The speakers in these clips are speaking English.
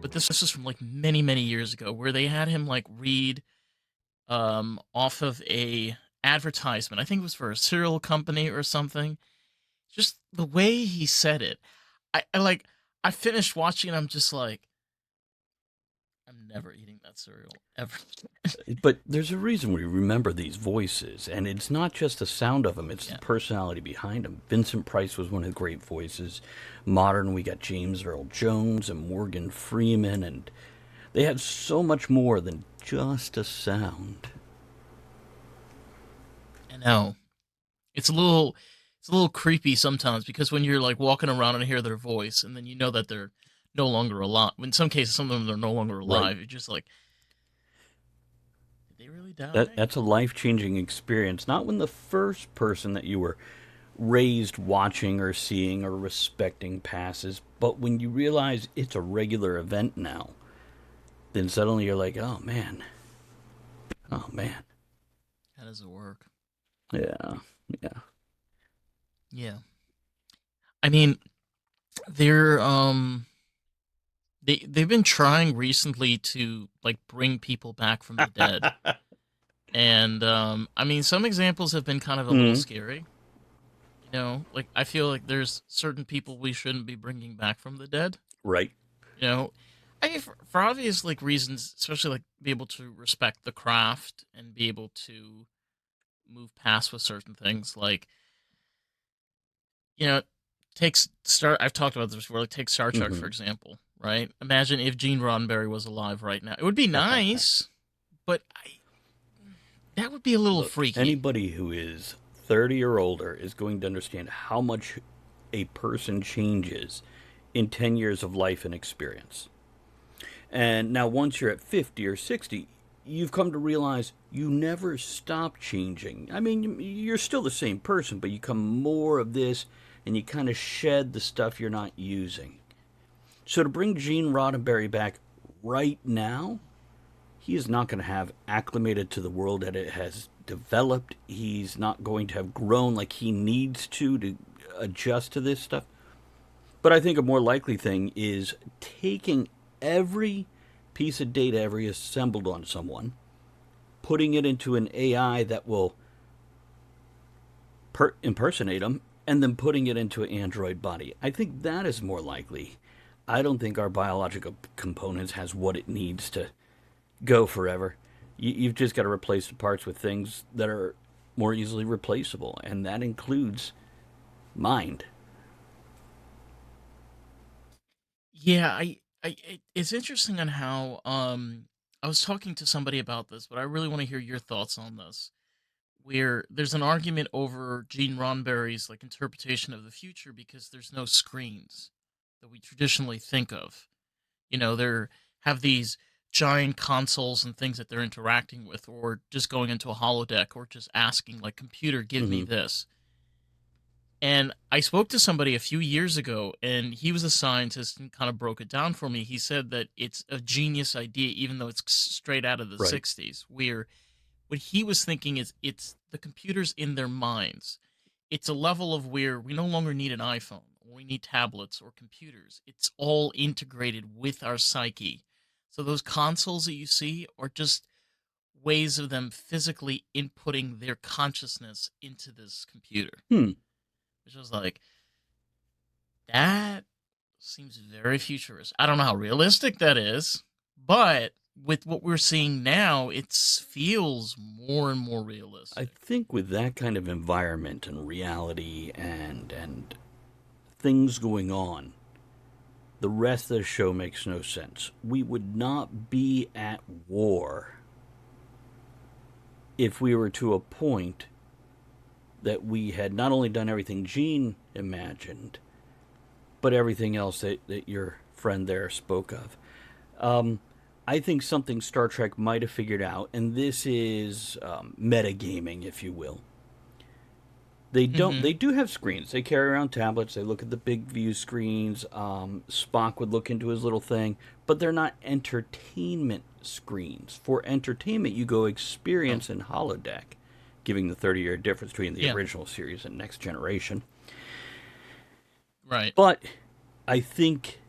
but this is from like many, many years ago, where they had him like read off of a advertisement. I think it was for a cereal company or something. Just the way he said it. I finished watching and I'm just like, I'm never eating that cereal ever. But there's a reason we remember these voices, and it's not just the sound of them, it's the Yeah. personality behind them. Vincent Price was one of the great voices. Modern, we got James Earl Jones and Morgan Freeman, and they had so much more than just a sound. I know. It's a little creepy sometimes because when you're like walking around and hear their voice and then you know that they're no longer alive. In some cases some of them are no longer Right. alive. You're just like, did they really die? That's a life changing experience. Not when the first person that you were raised watching or seeing or respecting passes, but when you realize it's a regular event now, then suddenly you're like, oh man, How does it work? yeah, yeah. Yeah. I mean, they're they've been trying recently to like bring people back from the dead. And I mean some examples have been kind of a little Mm, scary. You know, like I feel like there's certain people we shouldn't be bringing back from the dead. right. You know, I mean, for obvious like reasons, especially like be able to respect the craft and be able to move past with certain things. Like, you know, takes Star. I've talked about this before. Like, take Star Trek for Hmm. example. Right? Imagine if Gene Roddenberry was alive right now. It would be nice, but that would be a little Look, freaky. anybody who is 30 or older is going to understand how much a person changes in 10 years of life and experience. And now, once you're at 50 or 60, you've come to realize you never stop changing. I mean, you're still the same person, but you become more of this and you kind of shed the stuff you're not using. So, to bring Gene Roddenberry back right now, he is not going to have acclimated to the world that it has developed. He's not going to have grown like he needs to adjust to this stuff. But I think a more likely thing is taking every piece of data ever assembled on someone, putting it into an AI that will impersonate them, and then putting it into an android body. I think that is more likely. I don't think our biological components has what it needs to go forever. You've just got to replace the parts with things that are more easily replaceable, and that includes mind. Yeah, it's interesting on how I was talking to somebody about this, but I really want to hear your thoughts on this. Where there's an argument over Gene Roddenberry's like interpretation of the future because there's no screens that we traditionally think of. You know, there have these giant consoles and things that they're interacting with, or just going into a holodeck, or just asking like, "Computer, give me Mm-hmm. this." And I spoke to somebody a few years ago, and he was a scientist and kind of broke it down for me. He said that it's a genius idea, even though it's straight out of the Right. 60s, where what he was thinking is it's the computers in their minds. It's a level of where we no longer need an iPhone, or we need tablets or computers. It's all integrated with our psyche. So those consoles that you see are just ways of them physically inputting their consciousness into this computer. Hmm. Which was like, that seems very futurist. I don't know how realistic that is, but with what we're seeing now, it feels more and more I realistic. think with that kind of environment and reality and things going on, the rest of the show makes no sense. We would not be at war if we were to a point that we had not only done everything Gene imagined, but everything else that your friend there spoke of. Um, I think something Star Trek might have figured out, and this is metagaming, if you will. They don't. Mm-hmm. They do have screens. They carry around tablets. They look at the big view screens. Spock would look into his little thing, but they're not entertainment screens. For entertainment, you go Oh, experience in holodeck, giving the 30-year difference between the yeah, original series and Next Generation. right. But I think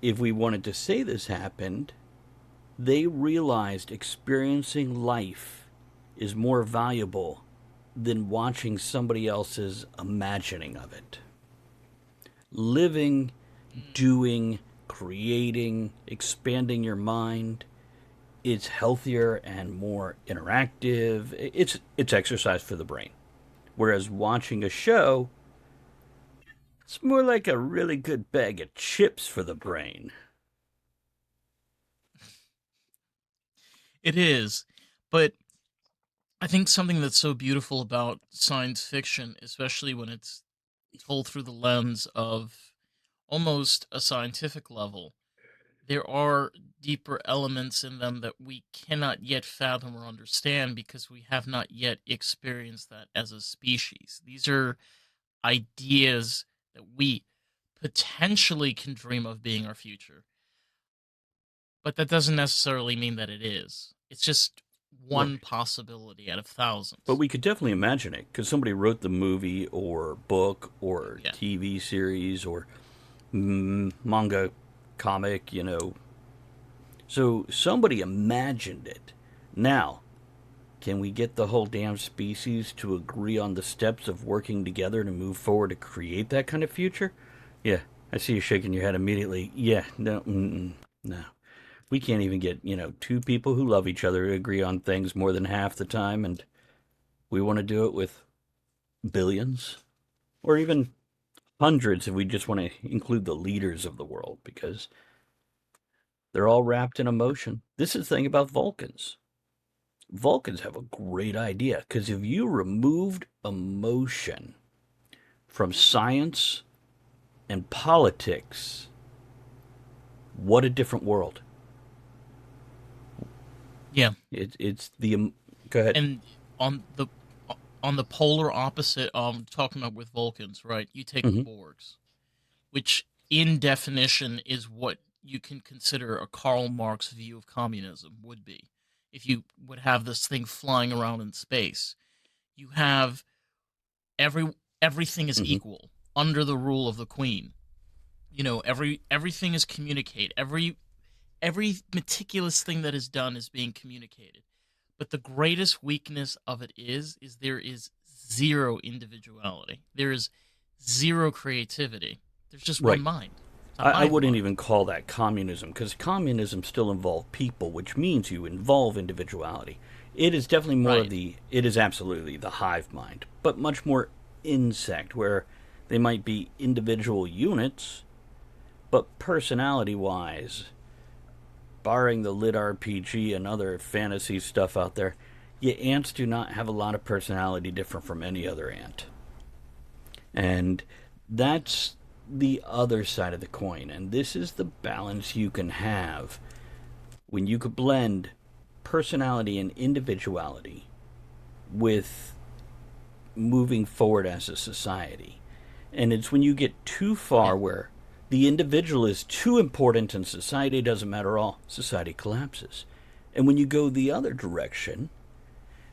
if we wanted to say this happened, they realized experiencing life is more valuable than watching somebody else's imagining of it. Living, Mm. doing, creating, expanding your mind, it's healthier and more interactive. It's exercise for the brain. Whereas watching a show, it's more like a really good bag of chips for the brain. It is, but I think something that's so beautiful about science fiction, especially when it's told through the lens of almost a scientific level, there are deeper elements in them that we cannot yet fathom or understand because we have not yet experienced that as a species. These are ideas that we potentially can dream of being our future, but that doesn't necessarily mean that it is. It's just one Right. possibility out of But thousands. we could definitely imagine it because somebody wrote the movie or book or Yeah. TV series or manga comic, So somebody imagined it. Now, can we get the whole damn species to agree on the steps of working together to move forward to create that kind of future? Yeah, I see you shaking your head immediately. Yeah, no, no. We can't even get, two people who love each other to agree on things more than half the time, and we want to do it with billions or even hundreds if we just want to include the leaders of the world because they're all wrapped in emotion. This is the thing about Vulcans. Vulcans have a great idea because if you removed emotion from science and politics, what a different world. Yeah. It's the go ahead. And on the on the polar opposite, talking about with Vulcans, right? You take the Hmm. Borgs, which in definition is what you can consider a Karl Marx view of communism would be. If you would have this thing flying around in space, you have every everything is Hmm. equal under the rule of the queen. Everything is communicate. Every meticulous thing that is done is being communicated. But the greatest weakness of it is there is zero individuality. There is zero creativity. There's just one Right. mind. It's a I hive wouldn't mind. even call that communism because communism still involves people, which means you involve individuality. It is definitely more of Right. it is absolutely the hive mind, but much more insect, where they might be individual units, but personality wise, barring the lit RPG and other fantasy stuff out there, ants do not have a lot of personality different from any other ant. And that's the other side of the coin. And this is the balance you can have when you could blend personality and individuality with moving forward as a society. And it's when you get too Yeah. far where the individual is too important and society doesn't matter at all, society collapses. And when you go the other direction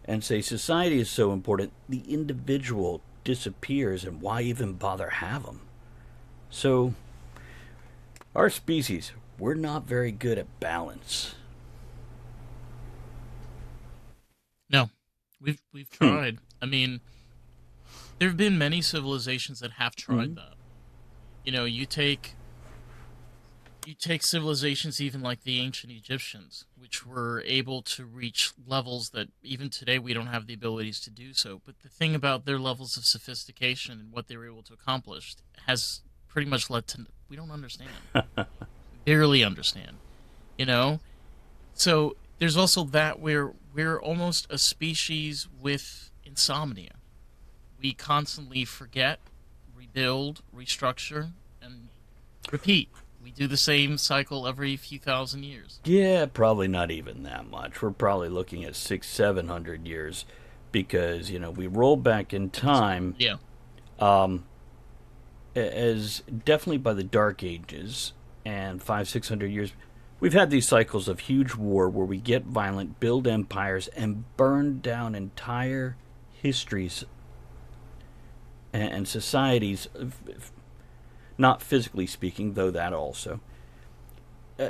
and say society is so important, the individual disappears, and why even bother have them? So, our species, we're not very good at balance. No. We've Hmm. tried. I mean, there have been many civilizations that have tried Mm-hmm. that. You take civilizations even like the ancient Egyptians, which were able to reach levels that even today we don't have the abilities to do so. But the thing about their levels of sophistication and what they were able to accomplish has pretty much led to we don't understand. We barely understand, you know? So there's also that where we're almost a species with insomnia. We constantly forget, rebuild, restructure, and repeat. We do the same cycle every few thousand years. Yeah, probably not even that much. We're probably looking at 700 years because, we roll back in At this, time yeah, as definitely by the Dark Ages and 600 years. We've had these cycles of huge war where we get violent, build empires, and burn down entire histories and societies, not physically speaking, though that also.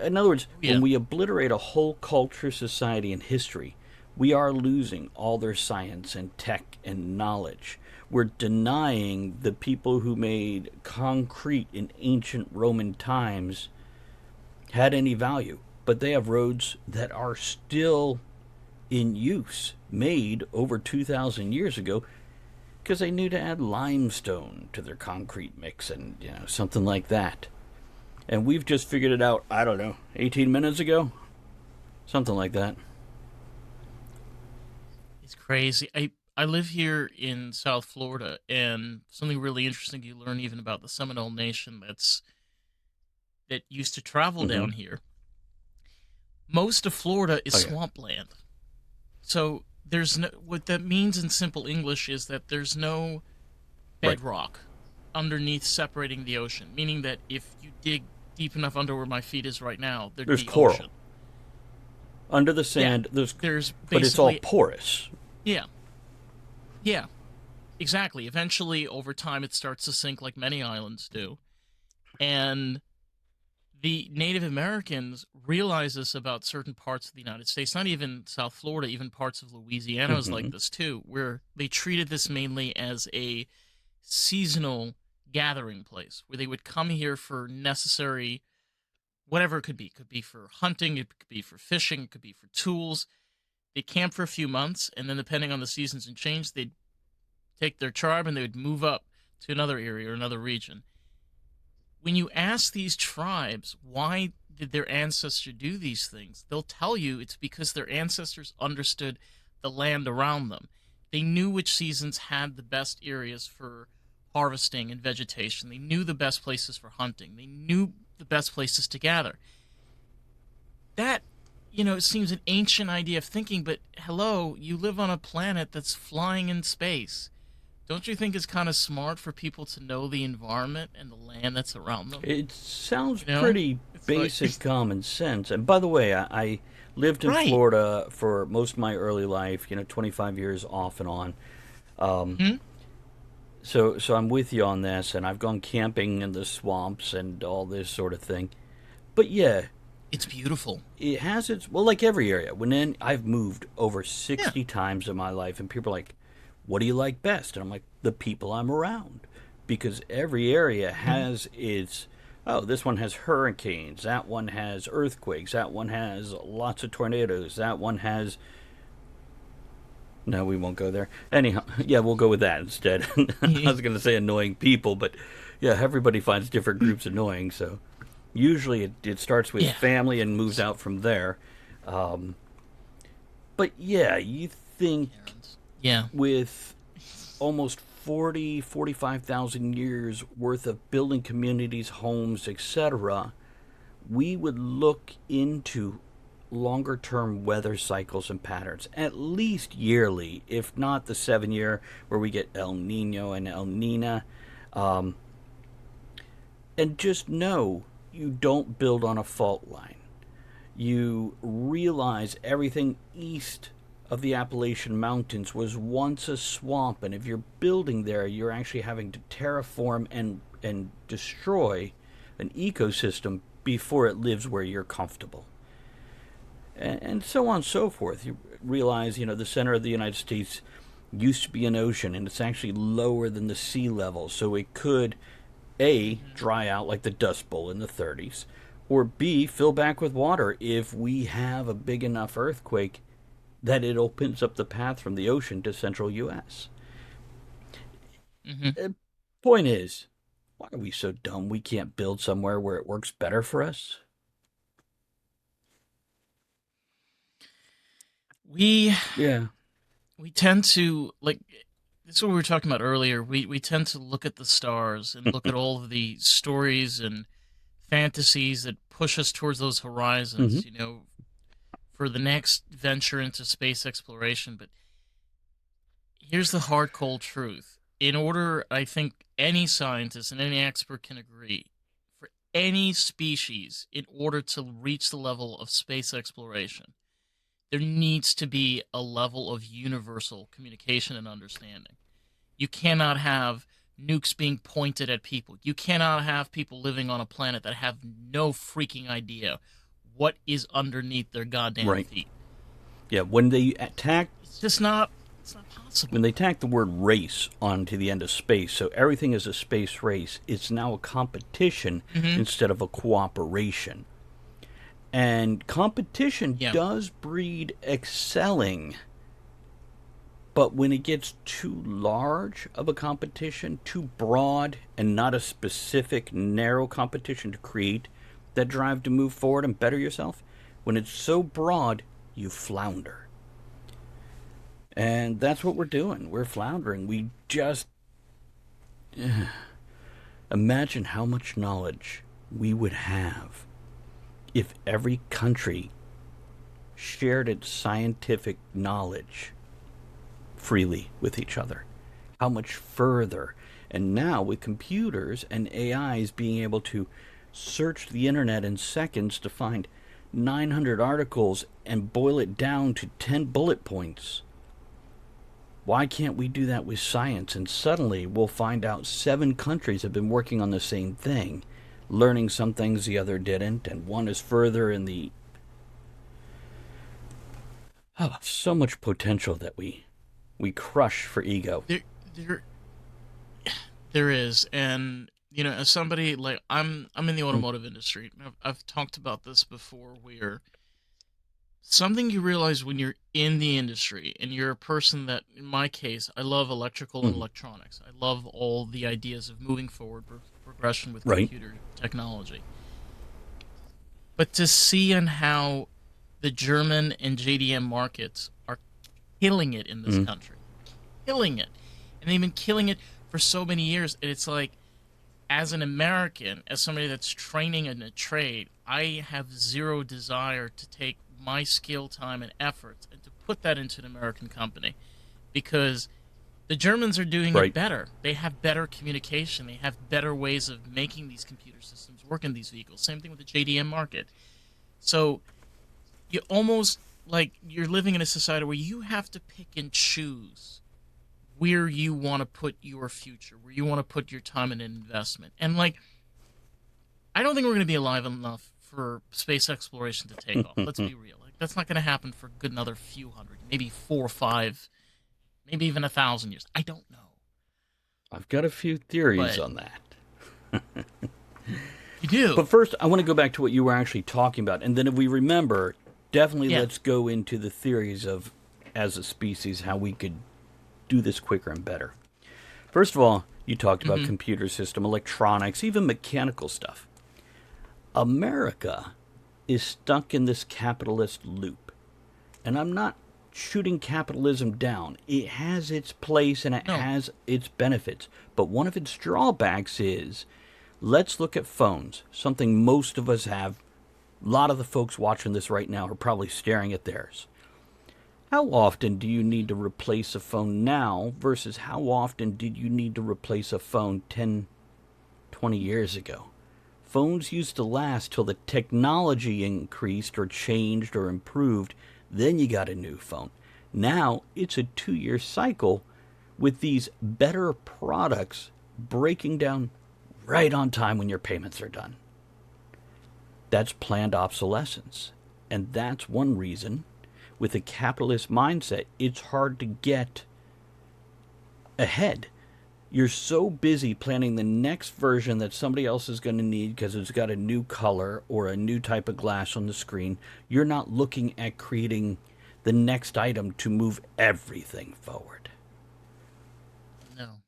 In other words, Oh when yeah. we obliterate a whole culture, society, and history, we are losing all their science and tech and knowledge. We're denying the people who made concrete in ancient Roman times had any value. But they have roads that are still in use, made over 2,000 years ago, because they knew to add limestone to their concrete mix and, something like that. And we've just figured it out, I don't know, 18 minutes ago? Something like that. It's crazy. I live here in South Florida, and something really interesting you learn even about the Seminole Nation that used to travel Mm-hmm. down here. Most of Florida is Oh, yeah. swampland. So there's no what that means in simple English is that there's no Right. bedrock underneath separating the ocean, meaning that if you dig deep enough under where my feet is right now, there'd There's be coral. ocean. Under the Yeah. sand, there's, There's but it's all basically porous. yeah. Yeah. Exactly. Eventually over time it starts to sink like many islands do. And the Native Americans realize this about certain parts of the United States, not even South Florida, even parts of Louisiana was like Mm-hmm. this too, where they treated this mainly as a seasonal gathering place where they would come here for necessary whatever it could be. It could be for hunting, it could be for fishing, it could be for tools. They'd camp for a few months, and then depending on the seasons and change, they'd take their tribe and they would move up to another area or another region. When you ask these tribes why did their ancestors do these things, they'll tell you it's because their ancestors understood the land around them. They knew which seasons had the best areas for harvesting and vegetation. They knew the best places for hunting. They knew the best places to gather. That, it seems an ancient idea of thinking, but hello, you live on a planet that's flying in space. Don't you think it's kind of smart for people to know the environment and the land that's around them? It sounds You know, pretty it's like basic common sense. And by the way, I lived in right. Florida for most of my early life, 25 years off and on. Hmm? So I'm with you on this, and I've gone camping in the swamps and all this sort of thing. But yeah, It's beautiful. it has its, well, like every area. I've moved over Yeah. 60 times in my life, and people are like, "What do you like best?" And I'm like, "The people I'm around," because every area Hmm. has its. Oh, this one has hurricanes. That one has earthquakes. That one has lots of tornadoes. That one has. No, we won't go there. Anyhow, yeah, we'll go with that instead. I was going to say annoying people, but yeah, everybody finds different groups annoying. So usually it starts with Yeah. family and moves out from there. Um, but yeah, you think Karens. Yeah. with almost 45,000 years worth of building communities, homes, etc., we would look into longer term weather cycles and patterns, at least yearly, if not the 7 year where we get El Nino and El Nina. Um, and just know you don't build on a fault line. You realize everything east of the Appalachian Mountains was once a swamp, and if you're building there, you're actually having to terraform and destroy an ecosystem before it lives where you're comfortable. And so on and so forth. You realize, the center of the United States used to be an ocean, and it's actually lower than the sea level, so it could A, Hmm. dry out like the Dust Bowl in the 30s, or B, fill back with water if we have a big enough earthquake that it opens up the path from the ocean to central US. Hmm. The point is, why are we so dumb we can't build somewhere where it works better for us? We Yeah. we tend to like this is what we were talking about earlier. We tend to look at the stars and look at all of the stories and fantasies that push us towards those Mm-hmm. horizons, for the next venture into space exploration. But here's the hard, cold truth. In order, I think any scientist and any expert can agree, for any species, in order to reach the level of space exploration, there needs to be a level of universal communication and understanding. You cannot have nukes being pointed at people. You cannot have people living on a planet that have no freaking idea what is underneath their goddamn Right. feet. Yeah, It's just not. It's not when possible. they tack the word race onto the end of space, so everything is a space race, it's now a competition Hmm. instead of a cooperation. And competition Yeah. does breed excelling, but when it gets too large of a competition, too broad, and not a specific, narrow competition to create that drive to move forward and better yourself, when it's so broad, you flounder. And that's what we're doing. We're floundering. We just imagine how much knowledge we would have if every country shared its scientific knowledge freely with each other. How much further? And now, with computers and AIs being able to search the internet in seconds to find 900 articles and boil it down to 10 bullet points, why can't we do that with science? And suddenly we'll find out 7 countries have been working on the same thing, learning some things the other didn't, and one is further in the. Oh, so much potential that we crush for ego. There, there, there is, and as somebody like I'm in the Mm, automotive industry. I've talked about this before, where something you realize when you're in the industry and you're a person that, in my case, I love electrical and mm, electronics. I love all the ideas of moving forward, progression with right. computer technology. But to see on how the German and JDM markets are killing it in this Mm, country, killing it, and they've been killing it for so many years. And it's like, as an American, as somebody that's training in a trade, I have zero desire to take my skill, time, and efforts and to put that into an American company, because the Germans are doing it right. better. They have better communication. They have better ways of making these computer systems work in these vehicles. Same thing with the JDM market. So you almost, like, you're living in a society where you have to pick and choose where you want to put your future, where you want to put your time and investment. And, like, I don't think we're going to be alive enough for space exploration to take off. Let's be real. Like, that's not going to happen for a good another few hundred, maybe 4 or 5, maybe even 1,000 years. I don't know. I've got a few theories But on that. you But do. first, I want to go back to what you were actually talking about. And then, if we remember, definitely Yeah. let's go into the theories of, as a species, how we could do this quicker and better. First of all, you talked about Hmm. computer system, electronics, even mechanical stuff. America is stuck in this capitalist loop. And I'm not shooting capitalism down. It has its place and it No. has its benefits. But one of its drawbacks is, let's look at phones, something most of us have. A lot of the folks watching this right now are probably staring at theirs. How often do you need to replace a phone now versus how often did you need to replace a phone 10, 20 years ago? Phones used to last till the technology increased or changed or improved. Then you got a new phone. Now it's a 2 year cycle with these better products breaking down right on time when your payments are done. That's planned obsolescence. And that's one reason, with a capitalist mindset, it's hard to get ahead. You're so busy planning the next version that somebody else is going to need because it's got a new color or a new type of glass on the screen. You're not looking at creating the next item to move everything forward. No.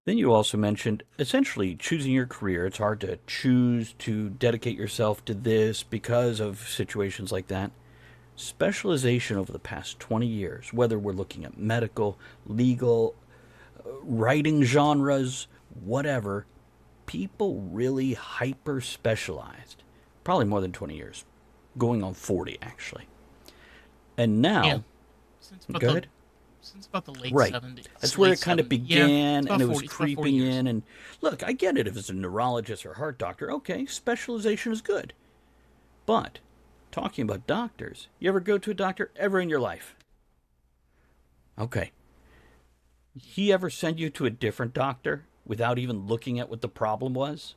Then you also mentioned essentially choosing your career. It's hard to choose to dedicate yourself to this because of situations like that. Specialization over the past 20 years, whether we're looking at medical, legal, writing genres, whatever, people really hyper specialized. Probably more than 20 years, going on 40 actually. And Yeah. now, Since about go the ahead. since about the late Right. 70s, That's where late it kind of 70s. Yeah, it's began and about it was 40. It's about 40 creeping years. in. And look, I get it if it's a neurologist or heart doctor. Okay, specialization is good. But talking about doctors, you ever go to a doctor ever in your life? Okay. He ever send you to a different doctor without even looking at what the problem was?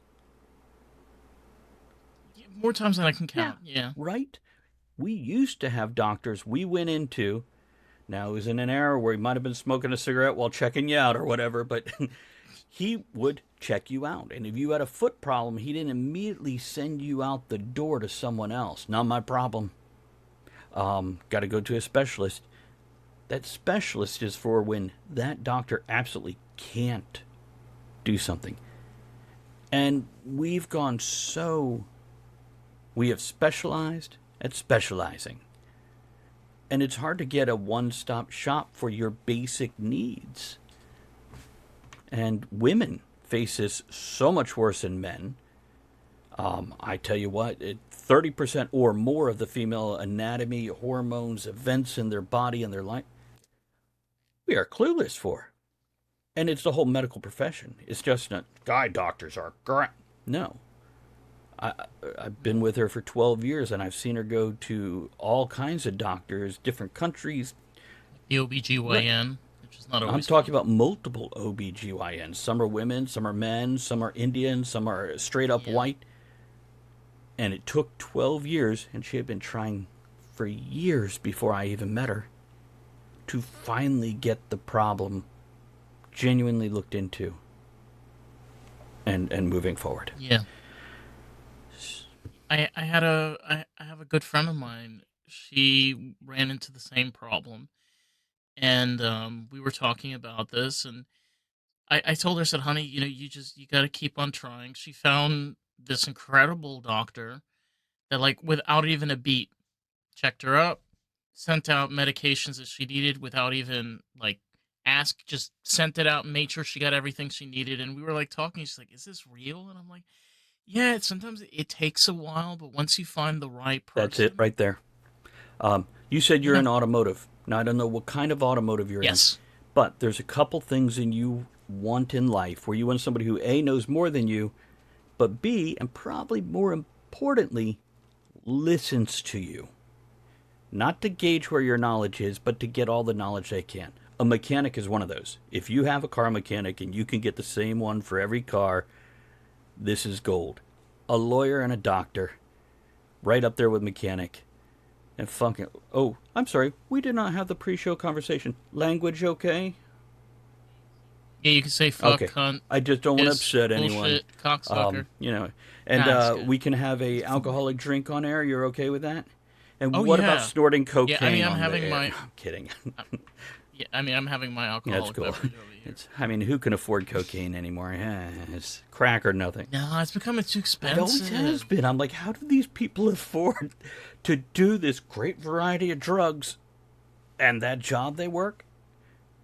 More times than I can Yeah, count. Yeah. right? We used to have doctors we went into. Now, it was in an era where he might have been smoking a cigarette while checking you out or whatever, but he would check you out. And if you had a foot problem, he didn't immediately send you out the door to someone else. Not my problem. Got to go to a specialist. That specialist is for when that doctor absolutely can't do something. And we have specialized at specializing. And it's hard to get a one stop shop for your basic needs. And women face this so much worse than men. I tell you what, 30% or more of the female anatomy, hormones, events in their body and their life, we are clueless for. And it's the whole medical profession. It's just not, guy doctors are great. No. I, I've been with her for 12 years and I've seen her go to all kinds of doctors, different countries. Like the Right. OBGYN, which is not I'm always talking fun. about multiple OBGYNs. Some are women, some are men, some are Indian, some are straight up Yeah. white. And it took 12 years, and she had been trying for years before I even met her to finally get the problem genuinely looked into and moving forward. Yeah. I have a good friend of mine. She ran into the same problem, and we were talking about this, and I told her, I said, honey, you got to keep on trying. She found this incredible doctor that, like, without even a beat, checked her up, sent out medications that she needed without even like ask, just sent it out and made sure she got everything she needed. And we were like talking. She's like, "Is this real?" And I'm like, "Yeah." Sometimes it takes a while, but once you find the right That's it person, right there. You said you're yeah, in automotive. Now, I don't know what kind of automotive you're in, yes, but there's a couple things in you want in life where you want somebody who A, knows more than you, but B, and probably more importantly, listens to you. Not to gauge where your knowledge is, but to get all the knowledge they can. A mechanic is one of those. If you have a car mechanic and you can get the same one for every car, this is gold. A lawyer and a doctor, right up there with mechanic. And fucking, oh, I'm sorry, we did not have the pre show conversation. Language okay? yeah. You can say fuck, Okay. cunt, I just don't want to piss, upset anyone. bullshit, cocksucker. You know, and Nah, it's good. we can have a alcoholic drink on air. You're okay with that? And Oh what about yeah, snorting yeah. I mean, cocaine I'm on the having air? my, No, I'm kidding. yeah. I mean, I'm having my Yeah, that's alcoholic cool. beverage over here. I mean, who can afford cocaine anymore? It's crack or nothing. No, it's becoming too It always has expensive. been. I'm like, how do these people afford to do this great variety of drugs and that job they work?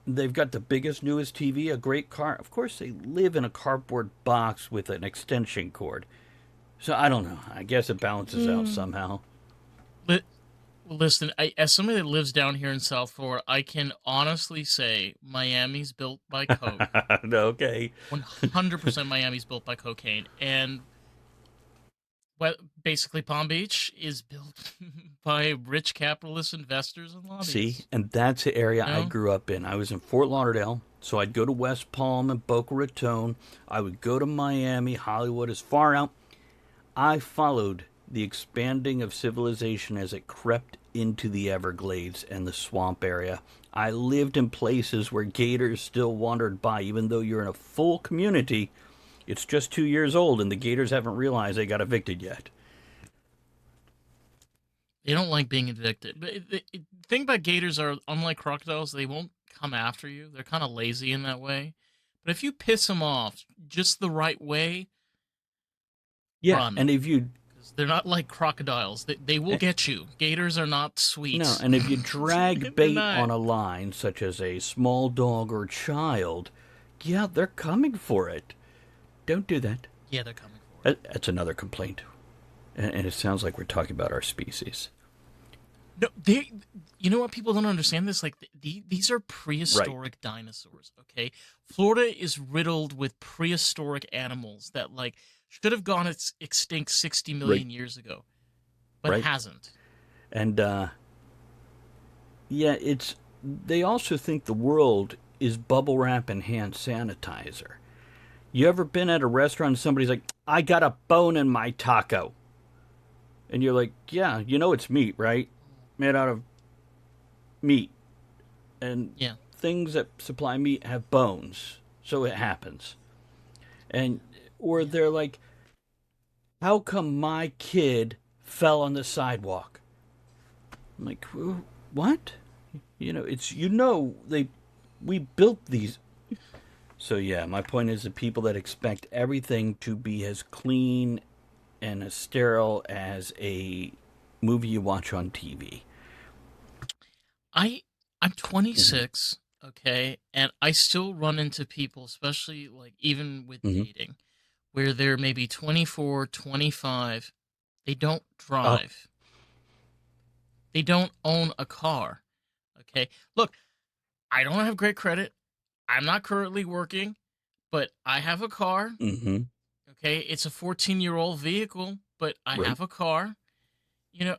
They've got the biggest, newest TV, a great car. Of course, they live in a cardboard box with an extension cord. So I don't know. I guess it balances out Mm. somehow. Li- Well, listen, as somebody that lives down here in South Florida, I can honestly say Miami's built by coke. Okay. 100% Miami's built by cocaine. And what basically Palm Beach is built by rich capitalist investors and See, lobbyists. and that's the area You I know? grew up in. I was in Fort Lauderdale, so I'd go to West Palm and Boca Raton. I would go to Miami, Hollywood, as far out. I followed the expanding of civilization as it crept into the Everglades and the swamp area. I lived in places where gators still wandered by, even though you're in a full community. It's just 2 years old, and the gators haven't realized they got evicted yet. They don't like being evicted. But the thing about gators are, unlike crocodiles, they won't come after you. They're kind of lazy in that way. But if you piss them off just the right way, Yeah, run. and if you 'Cause they're not like crocodiles. They will eh, get you. Gators are not no, sweet. and if you drag They're bait not. on a line, such as a small dog or child, yeah, they're coming for it. Don't do that. Yeah, they're coming for it. That's another complaint, and it sounds like we're talking about our species. No, they. You know what? People don't understand this. Like these are Right, prehistoric dinosaurs. Okay, Florida is riddled with prehistoric animals that like should have gone extinct 60 right, million years ago, but right. hasn't. And yeah, it's they also think the world is bubble wrap and hand sanitizer. You ever been at a restaurant and somebody's like, "I got a bone in my taco." And you're like, yeah, it's meat, right? Oh, Made out of meat. And yeah, things that supply meat have bones. So it happens. And, or yeah. they're like, how come my kid fell on the sidewalk? I'm like, what? We built these. So yeah, my point is the people that expect everything to be as clean and as sterile as a movie you watch on TV. I I'm Mm-hmm. 26, okay, and I still run into people, especially like even with Mm-hmm. dating, where they're maybe 24, 25. They don't Oh. drive. They don't own a car. Okay. Look, I don't have great credit. I'm not currently working, but I have a car. Mm-hmm. Okay. It's a 14-year-old vehicle, but I Right. have a car. You know,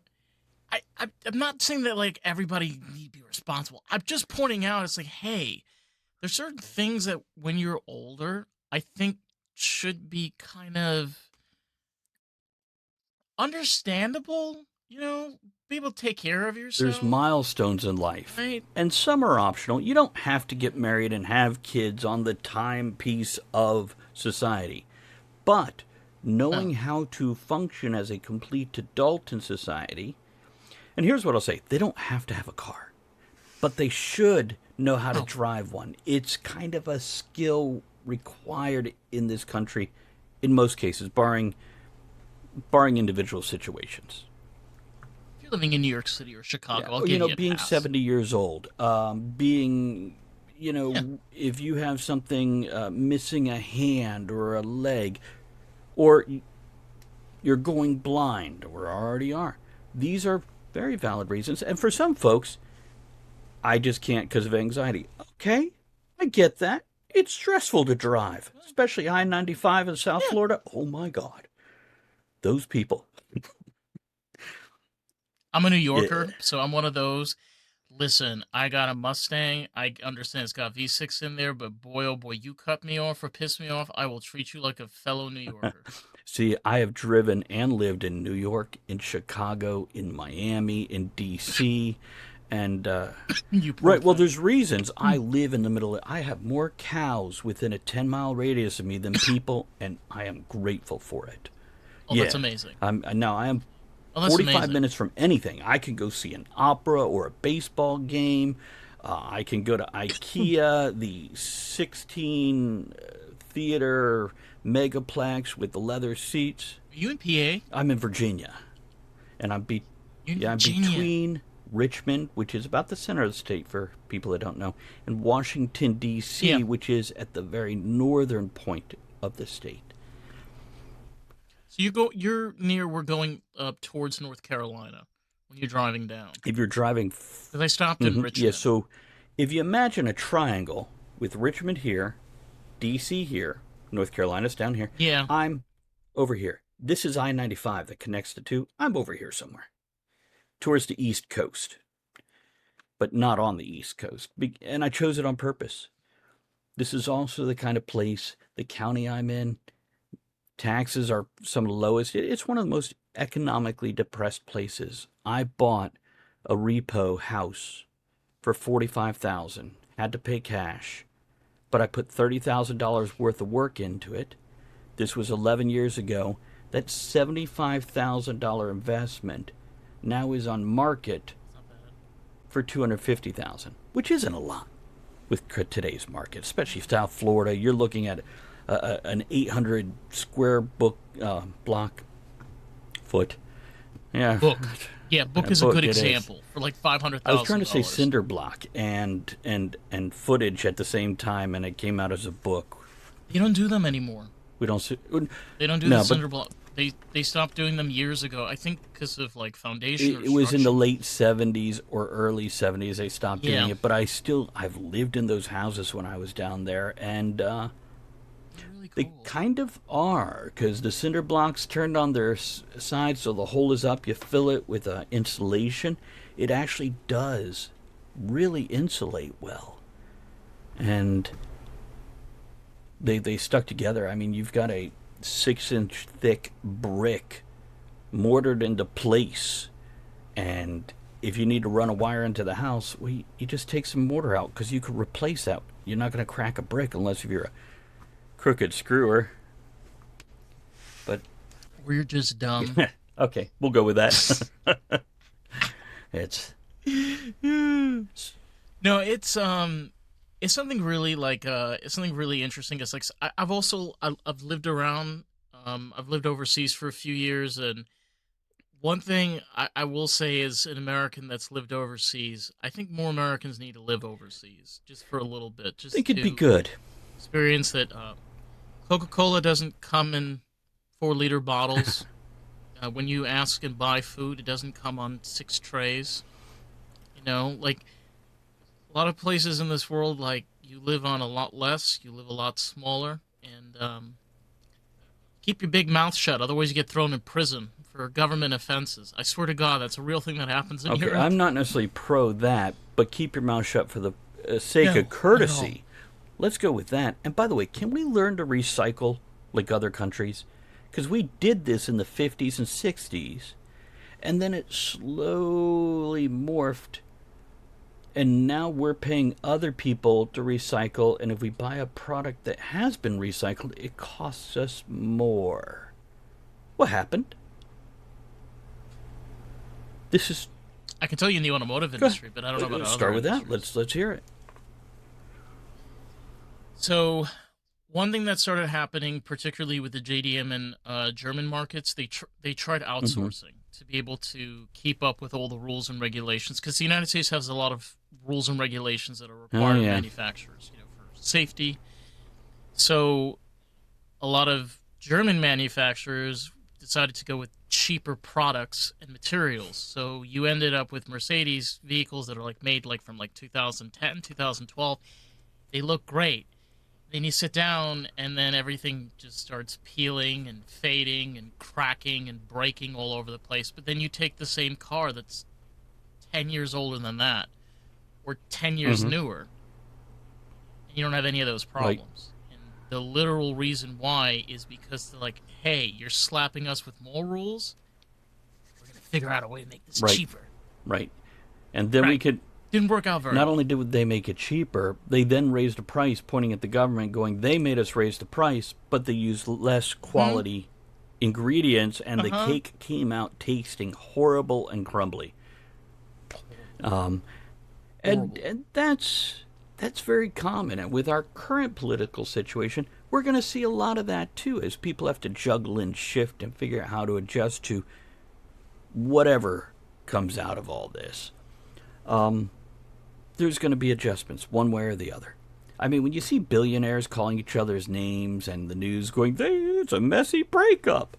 I'm not saying that like everybody need to be responsible. I'm just pointing out it's like, hey, there's certain things that when you're older, I think should be kind of understandable. Be able to take care of There's yourself, milestones in life, right? and some are optional. You don't have to get married and have kids on the timepiece of society. But No. knowing how to function as a complete adult in society, and here's what I'll say, they don't have to have a car, but they should know how to Oh, drive one. It's kind of a skill required in this country in most cases, barring individual situations. if you're living in New York City or Yeah, Chicago, I'll give you a being pass. 70 years old, being, Yeah. if you have something missing a hand or a leg, or you're going blind or already are. These are very valid reasons. And for some folks, I just can't because of anxiety. Okay, I get that. It's stressful to drive, especially I 95 in South Yeah. Florida. Oh my God. Those people. I'm a New Yeah. Yorker, so I'm one of those. Listen, I got a Mustang. I understand it's got V6 in there, but boy, oh boy, you cut me off or piss me off, I will treat you like a fellow New Yorker. See, I have driven and lived in New York, in Chicago, in Miami, in D.C., and You poor right. Well, thing. there's reasons I live in the middle. I have more cows within a 10-mile radius of me than people, and I am grateful for it. Oh, that's Yeah. amazing. Now I am Oh, that's 45 amazing. minutes from anything. I can go see an opera or a baseball game. I can go to IKEA, the 16 theater megaplex with the leather seats. Are you in PA? I'm in Virginia, and You're in I'm Virginia. between Richmond, which is about the center of the state for people that don't know, and Washington Yeah. D.C., which is at the very northern point of the state. So you're near we're going up towards North Carolina when you're driving down. If you're driving, Because I stopped in mhm, yeah. Richmond. So if you imagine a triangle with Richmond here, D.C. here, North Carolina's down here, Yeah. I'm over here. This is I-95 that connects the two. I'm over here somewhere towards the East Coast, but not on the East Coast. And I chose it on purpose. This is also the kind of place, the county I'm in, taxes are some of the lowest. It's one of the most economically depressed places. I bought a repo house for 45,000. Had to pay cash, but I put $30,000 worth of work into it. This was 11 years ago. That $75,000 investment now is on market It's not bad. for 250,000, which isn't a lot with today's market, especially South Florida. You're looking at an 800 square block foot. Yeah, Book. Yeah, a book is a book good it is. example for like five hundred I was trying thousand to say dollars. cinder block and footage at the same time, and it came out as a book. They don't do them anymore. We don't see. They don't do the No, but cinder block. They stopped doing them years ago. I think because of like foundation or it was in the structure. late 70s or early 70s they stopped doing Yeah, it. But I've lived in those houses when I was down there, and they're really they cool. kind of are, because the cinder blocks turned on their side, so the hole is up. You fill it with insulation. It actually does really insulate well, and they stuck together. I mean, you've got a 6-inch thick brick mortared into place. And if you need to run a wire into the house, well, you just take some mortar out because you could replace that. You're not going to crack a brick unless if you're a crooked screwer. But We're just dumb. okay, we'll go with that. it's No, it's something really like it's something really interesting. It's like I've also I've lived around, I've lived overseas for a few years, and one thing I will say is an American that's lived overseas, I think more Americans need to live overseas just for a little bit, just think it'd be to good. experience that Coca Cola doesn't come in 4-liter bottles. When you ask and buy food, it doesn't come on 6 trays. You know, like a lot of places in this world, like you live on a lot less, you live a lot smaller, and keep your big mouth shut. Otherwise, you get thrown in prison for government offenses. I swear to God, that's a real thing that happens in Okay, Europe. I'm not necessarily pro that, but keep your mouth shut for the sake of No, not at all. courtesy. Let's go with that. And by the way, can we learn to recycle like other countries? Because we did this in the 50s and 60s, and then it slowly morphed, and now we're paying other people to recycle. And if we buy a product that has been recycled, it costs us more. What happened? This is I can tell you in the automotive industry, but I don't know about let's other start with that. industries. Let's hear it. So, one thing that started happening, particularly with the JDM and German markets, they tried Mm-hmm. outsourcing to be able to keep up with all the rules and regulations, because the United States has a lot of rules and regulations that are Oh required of yeah. manufacturers, you know, for safety. So, a lot of German manufacturers decided to go with cheaper products and materials. So you ended up with Mercedes vehicles that are like made like from like 2010, 2012. They look great. Then you sit down and then everything just starts peeling and fading and cracking and breaking all over the place. But then you take the same car that's 10 years older than that or 10 years Mm-hmm. newer, and you don't have any of those Right. problems. And the literal reason why is because they're like, hey, you're slapping us with more rules. We're going to figure out a way to make this Right. cheaper. Right. And then we Right. could Didn't work out very not only well. did they make it cheaper, they then raised the price, pointing at the government, going, "They made us raise the price, but they used less Hmm. quality ingredients, and Uh the huh. cake came out tasting horrible and crumbly." Horrible. Um, and, Horrible. and that's very common. And with our current political situation, we're going to see a lot of that too, as people have to juggle and shift and figure out how to adjust to whatever comes out of all this. There's going to be adjustments one way or the other. I mean, when you see billionaires calling each other's names and the news going, it's a messy breakup.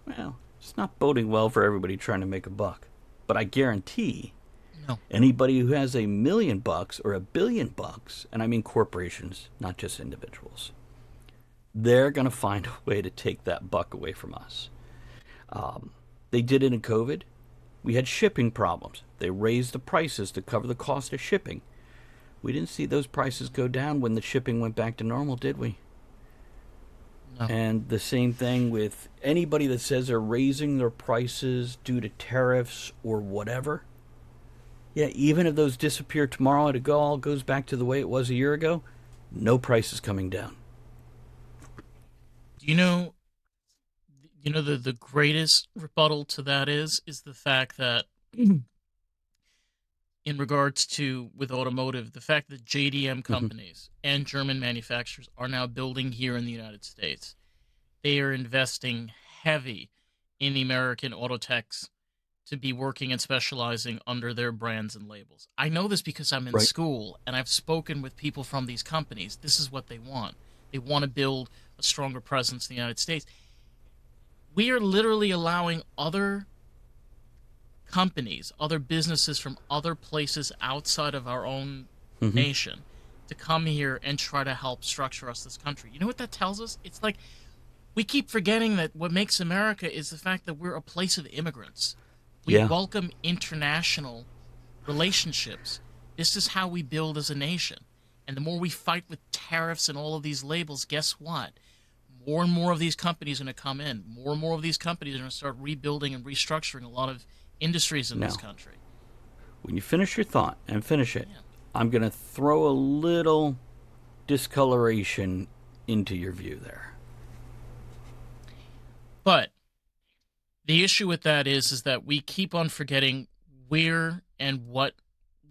Well, it's not boding well for everybody trying to make a buck. But I guarantee No. anybody who has $1 million or $1 billion, and I mean corporations, not just individuals, they're going to find a way to take that buck away from us. They did it in COVID. We had shipping problems. They raised the prices to cover the cost of shipping. We didn't see those prices go down when the shipping went back to normal, did we? No. And the same thing with anybody that says they're raising their prices due to tariffs or whatever. Yeah, even if those disappear tomorrow and it all goes back to the way it was a year ago, no price is coming down. Do you know? You know the greatest rebuttal to that is the fact that in regards to with automotive, the fact that JDM Mm-hmm. companies and German manufacturers are now building here in the United States. They are investing heavy in the American auto techs to be working and specializing under their brands and labels. I know this because I'm in Right. school and I've spoken with people from these companies. This is what they want. They want to build a stronger presence in the United States. We are literally allowing other companies, other businesses from other places outside of our own Mm-hmm. nation to come here and try to help structure us this country. You know what that tells us? It's like we keep forgetting that what makes America is the fact that we're a place of immigrants. We Yeah. welcome international relationships. This is how we build as a nation. And the more we fight with tariffs and all of these labels, guess what? more and more of these companies are going to come in. More and more of these companies are going to start rebuilding and restructuring a lot of industries in this Now, country. when you finish your thought and finish it, Yeah. I'm going to throw a little discoloration into your view there. But the issue with that is that we keep on forgetting where and what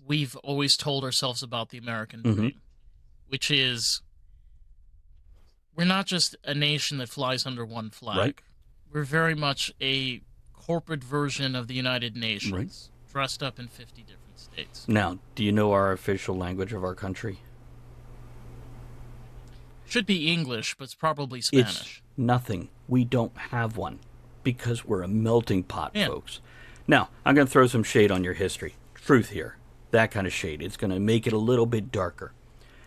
we've always told ourselves about the American Mm-hmm. dream, which is we're not just a nation that flies under one Right? flag. We're very much a corporate version of the United Right. Nations, dressed up in 50 different states. Now, do you know our official language of our country? Should be English, but it's probably It's Spanish. nothing. We don't have one because we're a melting pot, Yeah. folks. Now, I'm going to throw some shade on your history. Truth here. That kind of shade. It's going to make it a little bit darker.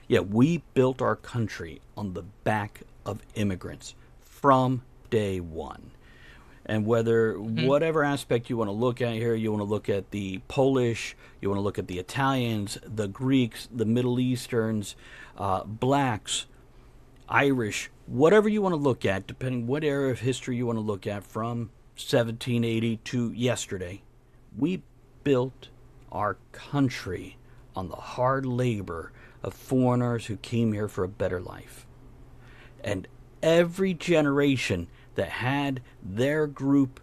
Yeah, we built our country on the back of immigrants from day one. And whether, Hmm. whatever aspect you want to look at here, you want to look at the Polish, you want to look at the Italians, the Greeks, the Middle Easterns, blacks, Irish, whatever you want to look at, depending what era of history you want to look at from 1780 to yesterday, we built our country on the hard labor of foreigners who came here for a better life. And every generation that had their group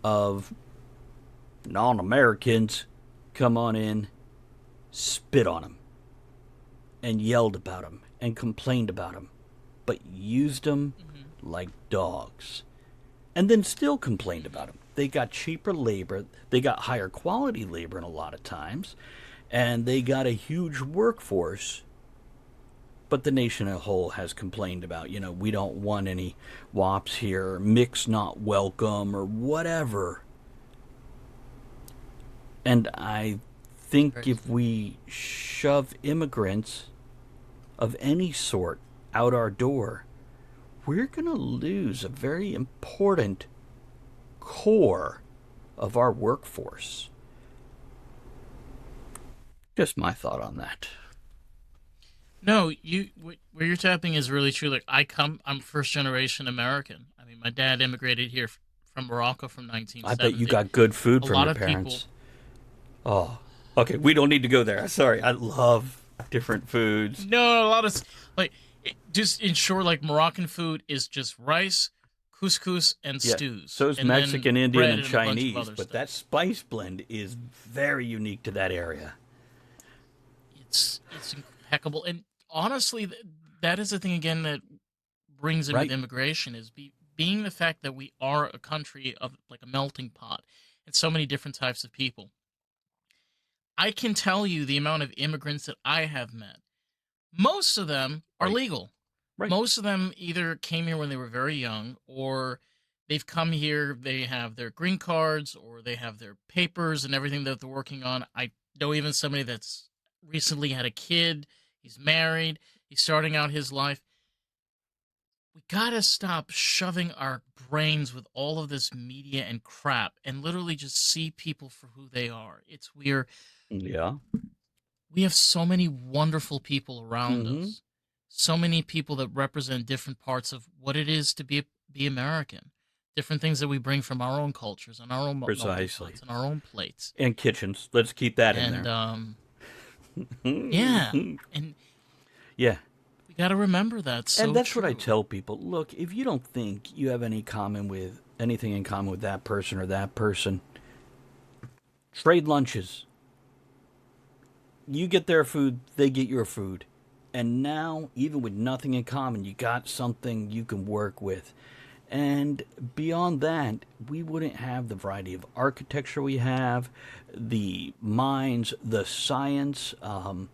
of non Americans come on in, spit on them, and yelled about them, and complained about them, but used them Hmm. like dogs. And then still complained about them. They got cheaper labor, they got higher quality labor in a lot of times, and they got a huge workforce. But the nation as a whole has complained about, we don't want any WAPs here, or mix not welcome, or whatever. And I think Crazy. if we shove immigrants of any sort out our door, we're going to lose a very important core of our workforce. Just my thought on that. No, where you're tapping is really true. Like I'm first generation American. I mean, my dad immigrated here from Morocco from I bet you 1970. got good food A from lot your of people, parents. Oh, okay. We don't need to go there. Sorry. I love different foods. no, a lot of like just in short, like Moroccan food is just rice, couscous, and Yeah. stews, So is and then Mexican, Indian, bread and and a bunch of Chinese, other but stuff. that spice blend is very unique to that area. It's impeccable, and honestly, that is the thing again that brings in with Right. immigration is being the fact that we are a country of like a melting pot and so many different types of people. I can tell you the amount of immigrants that I have met. Most of them are Right. legal. Right. Most of them either came here when they were very young or they've come here, they have their green cards or they have their papers and everything that they're working on. I know even somebody that's recently had a kid, he's married, he's starting out his life. We gotta stop shoving our brains with all of this media and crap and literally just see people for who they are. It's weird. Yeah. We have so many wonderful people around Mm-hmm. us, so many people that represent different parts of what it is to be American, different things that we bring from our own cultures and our own melting Precisely. pots and our own plates. And kitchens. Let's keep that in And there. yeah, and Yeah. we got to remember that. And So that's what I true. tell people. Look, if you don't think you have anything in common with that person or that person, trade lunches. You get their food, they get your food. And now, even with nothing in common, you got something you can work with. And beyond that, we wouldn't have the variety of architecture we have, the mines, the science, and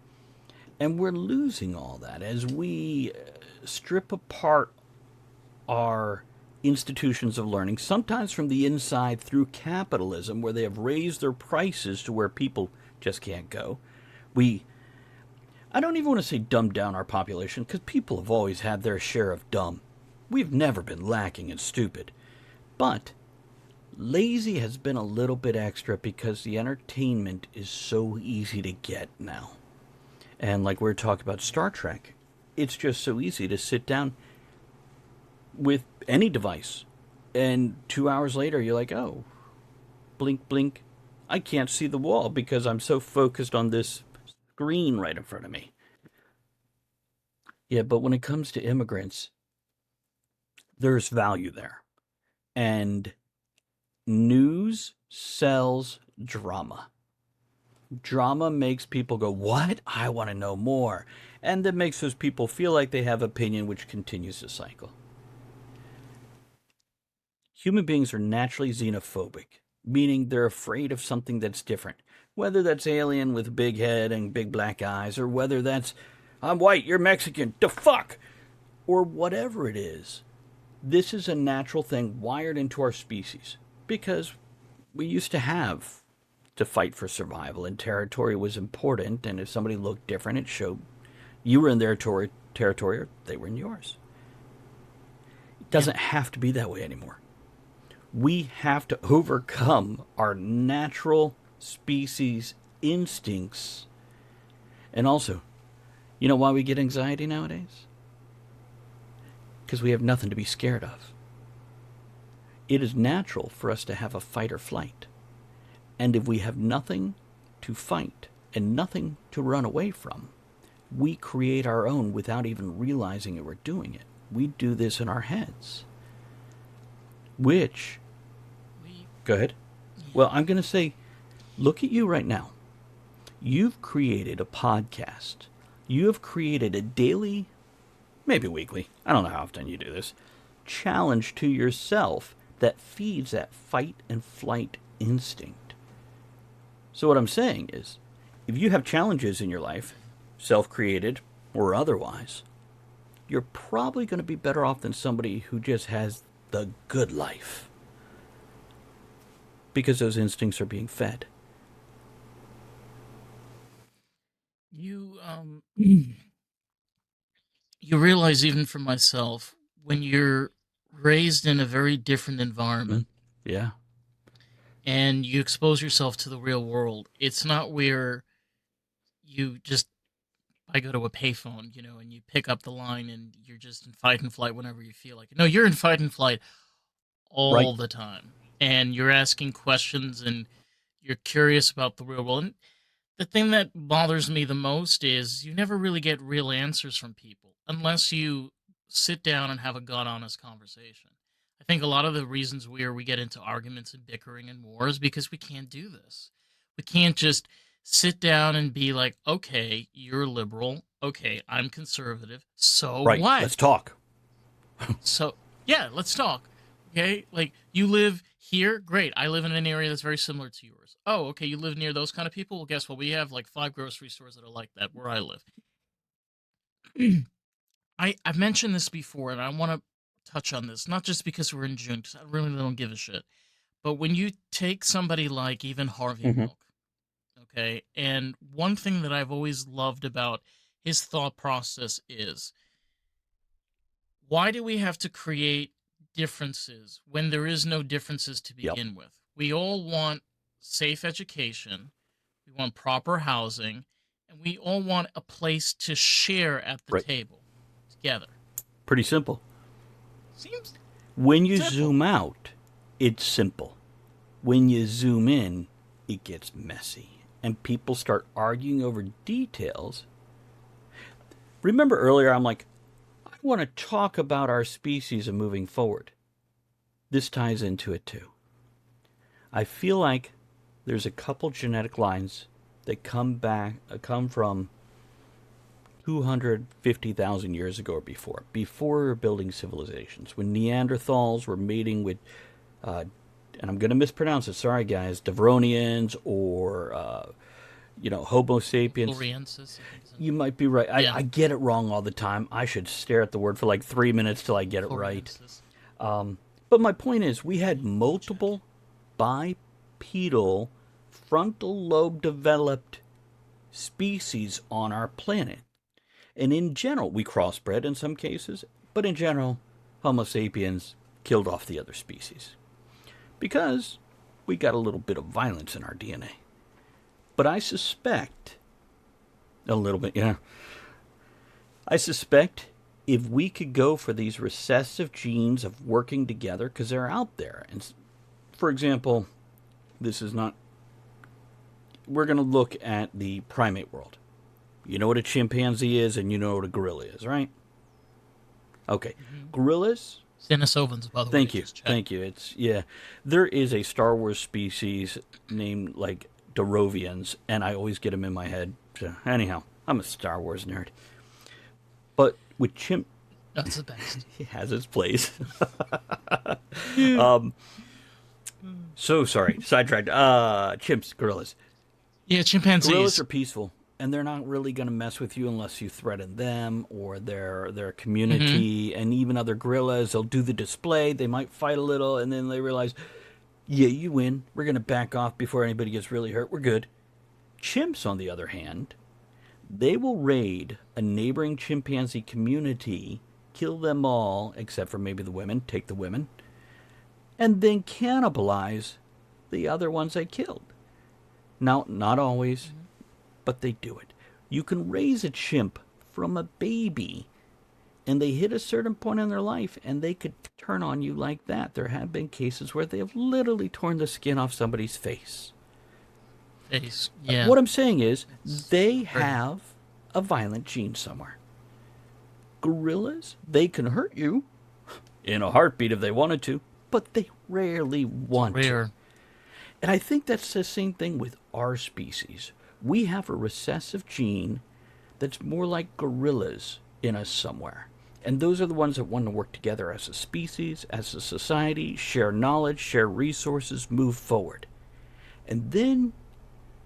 we're losing all that as we strip apart our institutions of learning, sometimes from the inside through capitalism, where they have raised their prices to where people just can't go. We I don't even want to say dumb down our population because people have always had their share of dumb. We've never been lacking in stupid. But lazy has been a little bit extra because the entertainment is so easy to get now. And like we were talking about Star Trek, it's just so easy to sit down. with any device. And 2 hours later, you're like, oh, blink, blink. I can't see the wall because I'm so focused on this screen right in front of me. Yeah, but when it comes to immigrants, there's value there. And news sells drama. Drama makes people go, what? I want to know more. And that makes those people feel like they have opinion, which continues the cycle. Human beings are naturally xenophobic, meaning they're afraid of something that's different. Whether that's alien with a big head and big black eyes, or whether that's I'm white, you're Mexican, the fuck, or whatever it is. This is a natural thing wired into our species because we used to have to fight for survival, and territory was important. And if somebody looked different, it showed you were in their territory or they were in yours. It Yeah. doesn't have to be that way anymore. We have to overcome our natural species instincts. And also, you know why we get anxiety nowadays? Because we have nothing to be scared of. It is natural for us to have a fight or flight. And if we have nothing to fight and nothing to run away from, we create our own without even realizing that we're doing it. We do this in our heads. Which, We go ahead. yeah. Well, I'm going to say, look at you right now. You've created a podcast. You have created a daily, maybe weekly, I don't know how often you do this, challenge to yourself that feeds that fight and flight instinct. So, what I'm saying is, if you have challenges in your life, self created or otherwise, you're probably going to be better off than somebody who just has the good life because those instincts are being fed. You you realize, even for myself, when you're raised in a very different Mm, environment yeah, and you expose yourself to the real world, it's not where you just I go to a payphone, and you pick up the line and you're just in fight and flight whenever you feel like it. No, you're in fight and flight right, all the time. And you're asking questions and you're curious about the real world. And the thing that bothers me the most is you never really get real answers from people unless you sit down and have a god honest conversation. I think a lot of the reasons where we get into arguments and bickering and war is because we can't do this. We can't just sit down and be like, okay, you're liberal. Okay, I'm conservative. So right. what? Let's talk. So yeah, let's talk. Okay, like you live here, great. I live in an area that's very similar to yours. Oh, okay, you live near those kind of people. Well, guess what? We have like 5 grocery stores that are like that where I live. I've mentioned this before, and I want to touch on this, not just because we're in June, because I really don't give a shit. But when you take somebody like even Harvey Mm-hmm. Milk, okay, and one thing that I've always loved about his thought process is, why do we have to create differences when there is no differences to Yep. begin with? We all want safe education, we want proper housing, and we all want a place to share at the Right. table together. Pretty simple. Seems When you simple. zoom out, it's simple. When you zoom in, it gets messy. And people start arguing over details. Remember earlier, I'm like, I want to talk about our species and moving forward. This ties into it too. I feel like there's a couple genetic lines that come from 250,000 years ago or before we were building civilizations, when Neanderthals were mating with, uh, and I'm going to mispronounce it, sorry guys, Devronians or, Homo sapiens. Floriensis, I think. You might be right. I, Yeah, I get it wrong all the time. I should stare at the word for like 3 minutes till I get it right. Floriensis. But my point is, we had Check. multiple bipedal, frontal lobe developed species on our planet. And in general, we crossbred in some cases, but in general, Homo sapiens killed off the other species because we got a little bit of violence in our DNA. But I suspect, a little bit, yeah, I suspect If we could go for these recessive genes of working together, because they're out there, and for example, this is not, we're going to look at the primate world. You know what a chimpanzee is, and you know what a gorilla is, right? Okay. Mm-hmm. Gorillas, Denisovans, by the way, thank you. just check. Thank you. It's, yeah. There is a Star Wars species named like Darovians, and I always get them in my head. So, anyhow, I'm a Star Wars nerd. But with chimp, That's the best. he has its place. Yeah. So sorry, sidetracked. Chimps, gorillas. Yeah, Gorillas chimpanzees. are peaceful, and they're not really going to mess with you unless you threaten them or their Mm-hmm. community. And even other gorillas, they'll do the display. They might fight a little, and then they realize, yeah, you win. We're going to back off before anybody gets really hurt. We're good. Chimps, on the other hand, they will raid a neighboring chimpanzee community, kill them all except for maybe the women, take the women, and then cannibalize the other ones they killed. Now, not always, Mm-hmm. but they do it. You can raise a chimp from a baby, and they hit a certain point in their life, and they could turn on you like that. There have been cases where they have literally torn the skin off somebody's face. Face. Yeah. What I'm saying is, It's they very. have a violent gene somewhere. Gorillas, they can hurt you in a heartbeat if they wanted to, but they rarely It's want to. rare. And I think that's the same thing with our species. We have a recessive gene that's more like gorillas in us somewhere. And those are the ones that want to work together as a species, as a society, share knowledge, share resources, move forward. And then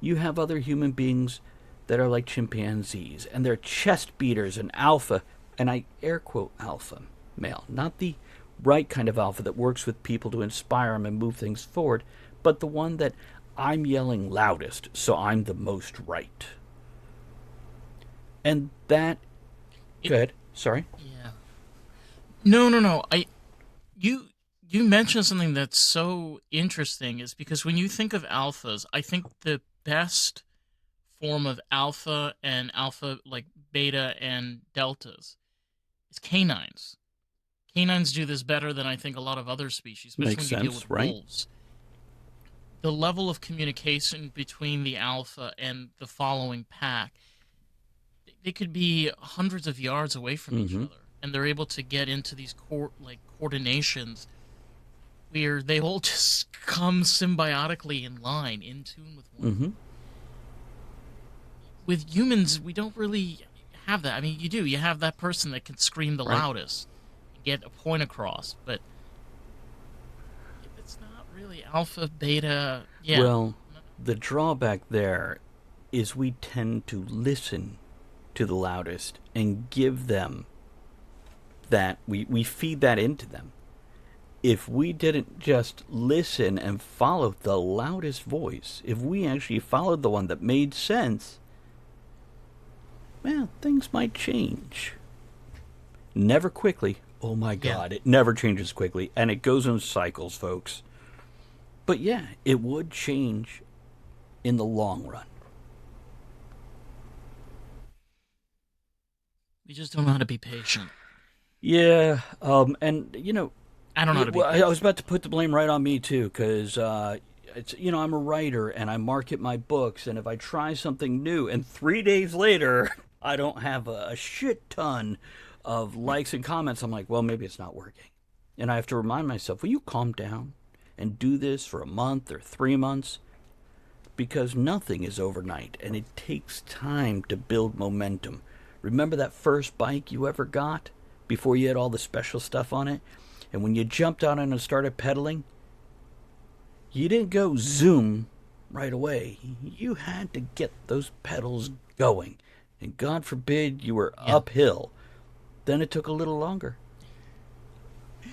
you have other human beings that are like chimpanzees, and they're chest beaters and alpha, and I air quote alpha male, not the right kind of alpha that works with people to inspire them and move things forward, but the one that I'm yelling loudest, so I'm the most right. And that, It. good, sorry. Yeah. No, no, no. You you mentioned something that's so interesting is because when you think of alphas, I think the best form of alpha and alpha like beta and deltas is canines. Canines do this better than I think a lot of other species, especially Makes when you deal with sense, right? wolves. The level of communication between the alpha and the following pack, they could be hundreds of yards away from each Mm-hmm. other, and they're able to get into these coordinations where they all just come symbiotically in line, in tune with one Mm-hmm. another. With humans, we don't really have that. I mean, you do. You have that person that can scream the Right. loudest and get a point across, but it's not really alpha, beta. Yeah. Well, the drawback there is we tend to listen to the loudest and give them that, we feed that into them. If we didn't just listen and follow the loudest voice, if we actually followed the one that made sense, well, things might change. Never quickly. Oh my Yeah. God, it never changes quickly, and it goes in cycles, folks. But yeah, it would change in the long run. We just don't know how to be patient. Yeah, and I don't know how to be well, I was patient. about to put the blame right on me too, because it's I'm a writer and I market my books, and if I try something new and 3 days later I don't have a shit ton of likes and comments, I'm like, well, maybe it's not working, and I have to remind myself, will you calm down and do this for a month or 3 months, because nothing is overnight and it takes time to build momentum. Remember that first bike you ever got before you had all the special stuff on it? And when you jumped on it and started pedaling, you didn't go zoom right away. You had to get those pedals going. And God forbid you were Yeah. uphill. Then it took a little longer. It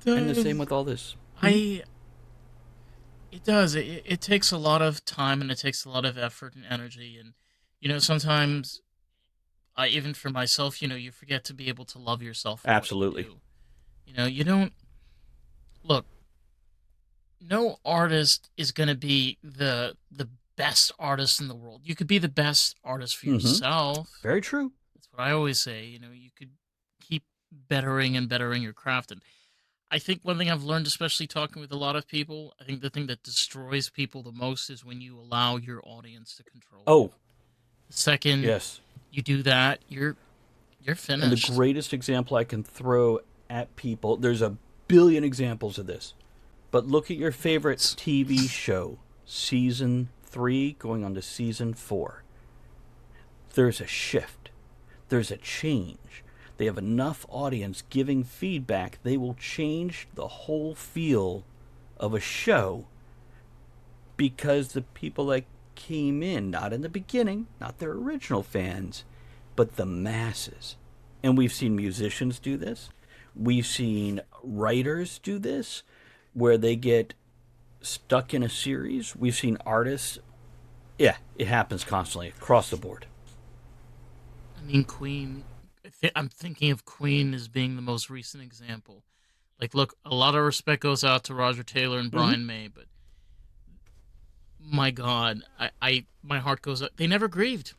And the same does. with all this. Hmm? I. It does. It takes a lot of time and it takes a lot of effort and energy. And, sometimes, even for myself, you forget to be able to love yourself for what you Absolutely. do. You don't. Look, no artist is going to be the best artist in the world. You could be the best artist for Mm-hmm. yourself. Very true. That's what I always say. You could keep bettering and bettering your craft. And I think one thing I've learned, especially talking with a lot of people, I think the thing that destroys people the most is when you allow your audience to control you. Oh, The second yes. you do that, you're And the finished. greatest example I can throw at people, there's a billion examples of this, but look at your favorite Loads. TV show, season 3 going on to season 4. There's a shift, there's a change. They have enough audience giving feedback, they will change the whole feel of a show because the people that came in, not in the beginning, not their original fans, but the masses. And we've seen musicians do this. We've seen writers do this, where they get stuck in a series. We've seen artists. Yeah, it happens constantly across the board. I mean, Queen. I'm thinking of Queen as being the most recent example. Like, look, a lot of respect goes out to Roger Taylor and Mm-hmm. Brian May, but my God, my heart goes out. They never grieved.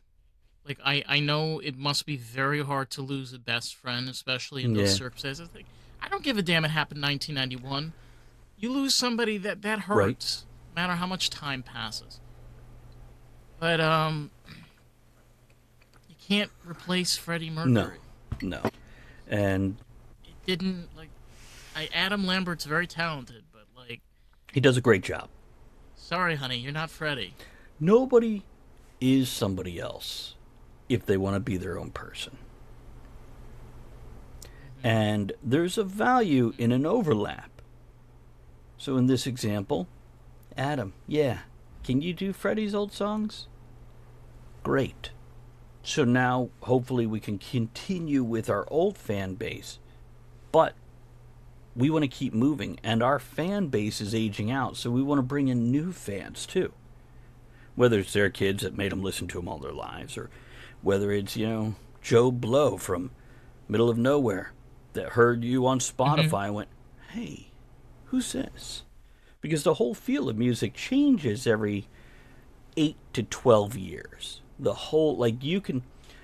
Like, I know it must be very hard to lose a best friend, especially in those Yeah, circumstances. Like, I don't give a damn. It happened in 1991. You lose somebody that right. hurts, no matter how much time passes. But you can't replace Freddie No, Mercury. no. And It didn't like. Adam Lambert's very talented, but like, he does a great job. sorry, honey, you're not Freddie. Nobody is somebody else if they want to be their own person. Hmm. And there's a value in an overlap. So in this example, Adam, yeah, can you do Freddie's old songs? Great. So now hopefully we can continue with our old fan base, but we want to keep moving and our fan base is aging out, so we want to bring in new fans too. Whether it's their kids that made them listen to them all their lives, or whether it's, Joe Blow from middle of nowhere that heard you on Hmm. Spotify and went, hey, who's this? Because the whole feel of music changes every 8 to 12 years. The whole, like, you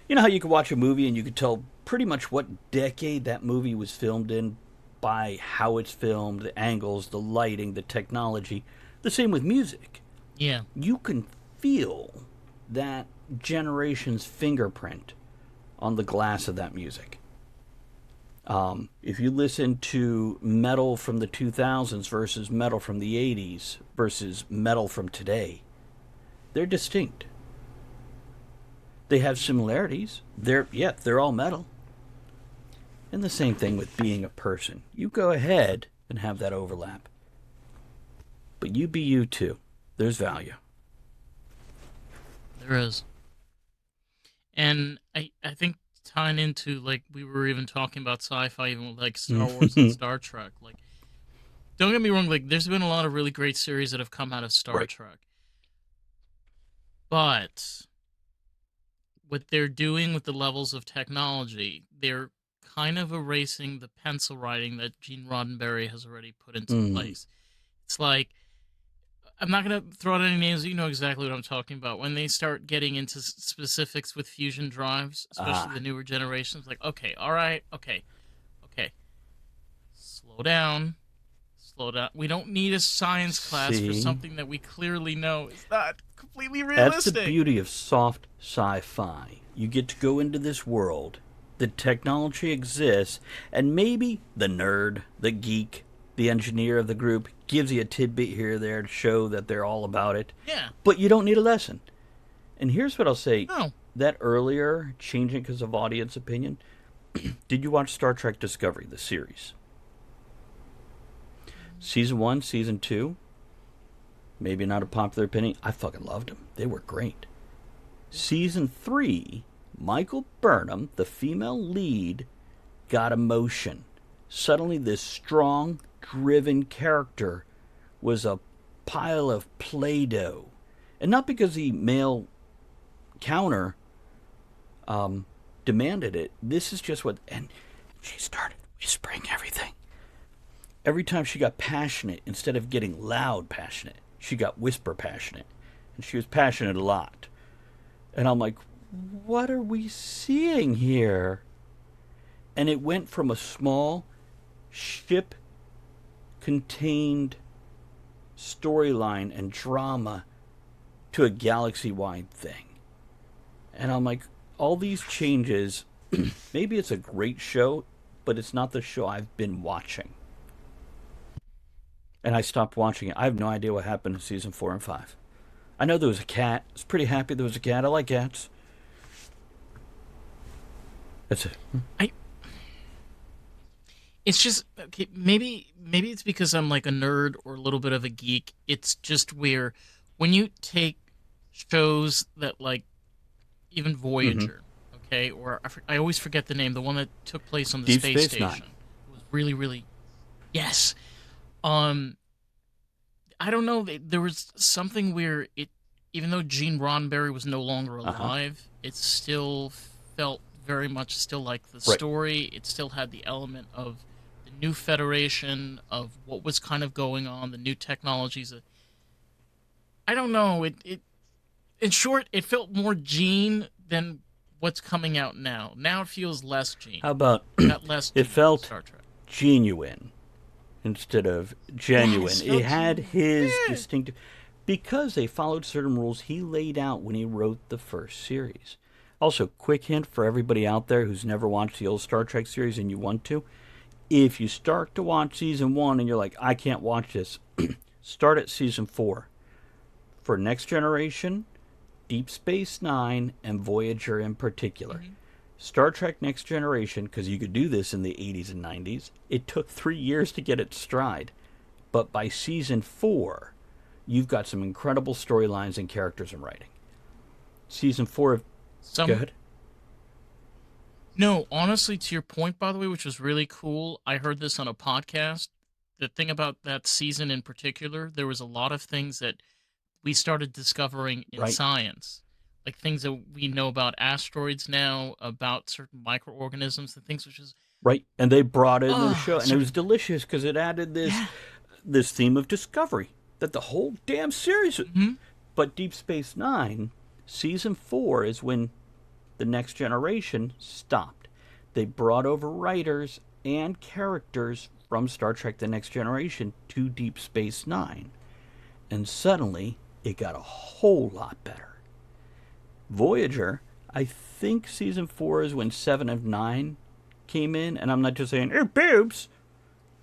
know how you can watch a movie and you can tell pretty much what decade that movie was filmed in by how it's filmed, the angles, the lighting, the technology. The same with music. Yeah. You can feel that generation's fingerprint on the glass of that music. If you listen to metal from the 2000s versus metal from the 80s versus metal from today, they're distinct. They have similarities. They're all metal. And the same thing with being a person. You go ahead and have that overlap. But you be you too. There's value. There is. And I think tying into like we were even talking about sci-fi, even with like Star Wars and Star Trek. Like, don't get me wrong, like there's been a lot of really great series that have come out of Star Right. Trek, but what they're doing with the levels of technology, they're kind of erasing the pencil writing that Gene Roddenberry has already put into Mm. place. It's like I'm not gonna throw out any names. You know exactly what I'm talking about. When they start getting into specifics with fusion drives, especially Ah. the newer generations, like okay, all right, okay, okay, slow down, slow down. We don't need a science class for See? something that we clearly know is not completely That's the realistic. beauty of soft sci fi. You get to go into this world. The technology exists, and maybe the nerd, the geek, the engineer of the group gives you a tidbit here or there to show that they're all about it. Yeah, But you don't need a lesson. And here's what I'll say no, that earlier, changing because of audience opinion, did you watch Star Trek Discovery, the series? Season 1, Season 2, maybe not a popular opinion. I fucking loved them. They were great. Season 3, Michael Burnham, the female lead, got emotion. Suddenly, this strong, driven character was a pile of Play Doh. And not because the male counter demanded it. This is just what. And she started whispering everything. Every time she got passionate, instead of getting loud passionate, she got whisper passionate. And she was passionate a lot. And I'm like, what are we seeing here? And it went from a small ship contained storyline and drama to a galaxy wide thing. And I'm like, all these changes, maybe it's a great show, but it's not the show I've been watching. And I stopped watching it. I have no idea what happened in season 4 and 5. I know there was a cat. I was pretty happy there was a cat. I like cats. That's it. I It's just okay, maybe it's because I'm like a nerd or a little bit of a geek. It's just where when you take shows that like even Mm-hmm. Voyager, okay, or I always forget the name, the one that took place on the Deep space Space Nine. station. It was really yes. Um I don't know, there was something where it even though Gene Roddenberry was no longer Uh huh. alive, it still felt very much still like the Right. story. It still had the element of the new federation, of what was kind of going on, the new technologies. I don't know. It in short, it felt more Gene than what's coming out now. Now it feels less Gene. How about It got less it Gene than felt Star Trek. genuine instead of genuine? Yes, It felt had genuine. his Yeah. distinctive. Because they followed certain rules he laid out when he wrote the first series. Also, quick hint for everybody out there who's never watched the old Star Trek series and you want to. If you start to watch season 1 and you're like, I can't watch this, start at season 4. For Next Generation, Deep Space Nine, and Voyager in particular. Hmm. Star Trek Next Generation, because you could do this in the 80s and 90s, it took 3 years to get its stride. But by season 4, you've got some incredible storylines and characters and writing. Season 4 of. Go Some ahead. No, honestly, to your point, by the way, which was really cool, I heard this on a podcast. The thing about that season in particular, there was a lot of things that we started discovering in Right. science, like things that we know about asteroids now, about certain microorganisms, and things which is Right. And they brought it in the oh, show, and it was certain delicious because it added this yeah, this theme of discovery that the whole damn series. hmm But Deep Space Nine, season 4 is when the Next Generation stopped. They brought over writers and characters from Star Trek The Next Generation to Deep Space Nine. And suddenly, it got a whole lot better. Voyager, I think season 4 is when 7 of 9 came in. And I'm not just saying, hey, boobs,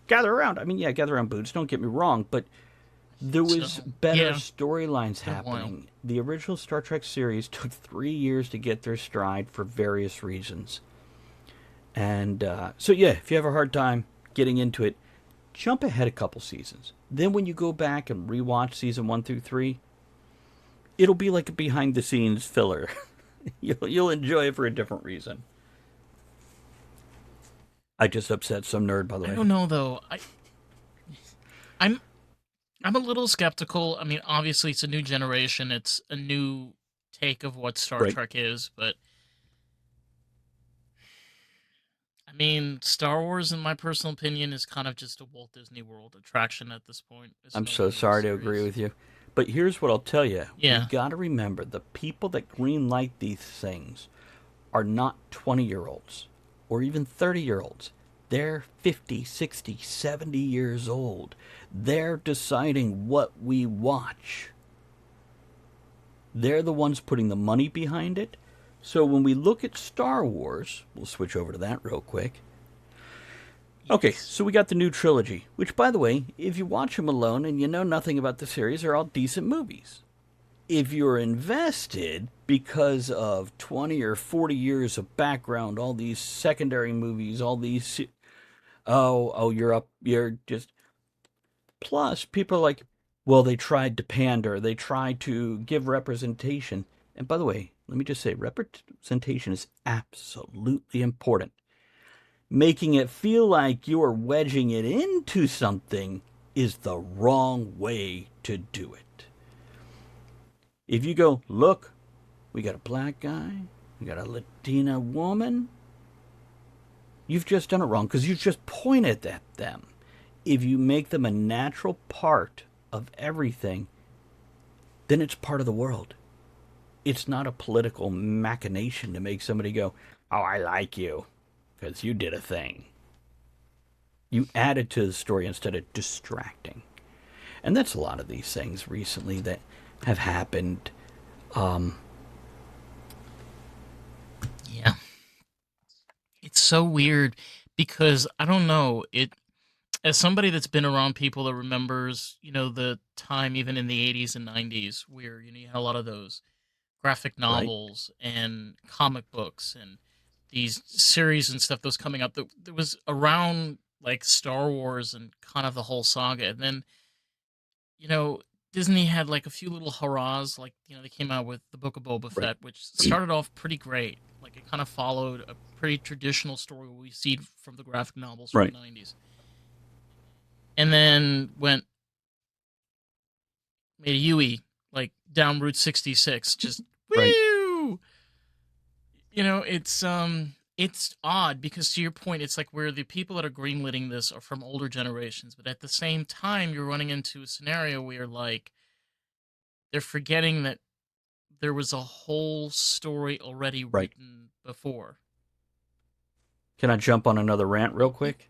gather around. I mean, yeah, gather around, boobs. Don't get me wrong. But there was so better yeah, storylines been a while. happening. The original Star Trek series took 3 years to get their stride for various reasons. And so, yeah, if you have a hard time getting into it, jump ahead a couple seasons. Then, when you go back and rewatch season 1 through 3, it'll be like a behind the scenes filler. You'll enjoy it for a different reason. I just upset some nerd, by the I way. don't know though. I'm I'm a little skeptical. I mean, obviously, it's a new generation. It's a new take of what Star Right. Trek is, but I mean, Star Wars, in my personal opinion, is kind of just a Walt Disney World attraction at this point. It's I'm no so longer a sorry to agree series. with you. But here's what I'll tell you. Yeah. We've got to remember the people that greenlight these things are not 20-year-olds or even 30-year-olds. They're 50, 60, 70 years old. They're deciding what we watch. They're the ones putting the money behind it. So when we look at Star Wars, we'll switch over to that real quick. Okay, Yes. so we got the new trilogy, which, by the way, if you watch them alone and you know nothing about the series, are all decent movies. If you're invested because of 20 or 40 years of background, all these secondary movies, all these. Oh, you're up. You're just. Plus, people are like, well, they tried to pander, they tried to give representation. And by the way, let me just say, representation is absolutely important. Making it feel like you're wedging it into something is the wrong way to do it. If you go, look, we got a black guy, we got a Latina woman, you've just done it wrong because you've just pointed at them. If you make them a natural part of everything, then it's part of the world. It's not a political machination to make somebody go, oh, I like you. because you did a thing. You added to the story instead of distracting. And that's a lot of these things recently that have happened. Um, Yeah. It's so weird because I don't know, it as somebody that's been around people that remembers, the time even in the 80s and 90s where, you had a lot of those graphic right, novels and comic books and these series and stuff that was coming up that was around like Star Wars and kind of the whole saga. And then, you know, Disney had like a few little hurrahs, like, they came out with the Book of Boba right, Fett, which started off pretty great. Like it kind of followed a pretty traditional story we see from the graphic novels from the right, 90s. And then made a Yui like down Route 66, just right, woo. It's odd because to your point, it's like where the people that are greenlighting this are from older generations, but at the same time, you're running into a scenario where like they're forgetting that there was a whole story already right. written before. Can I jump on another rant real Yeah, quick?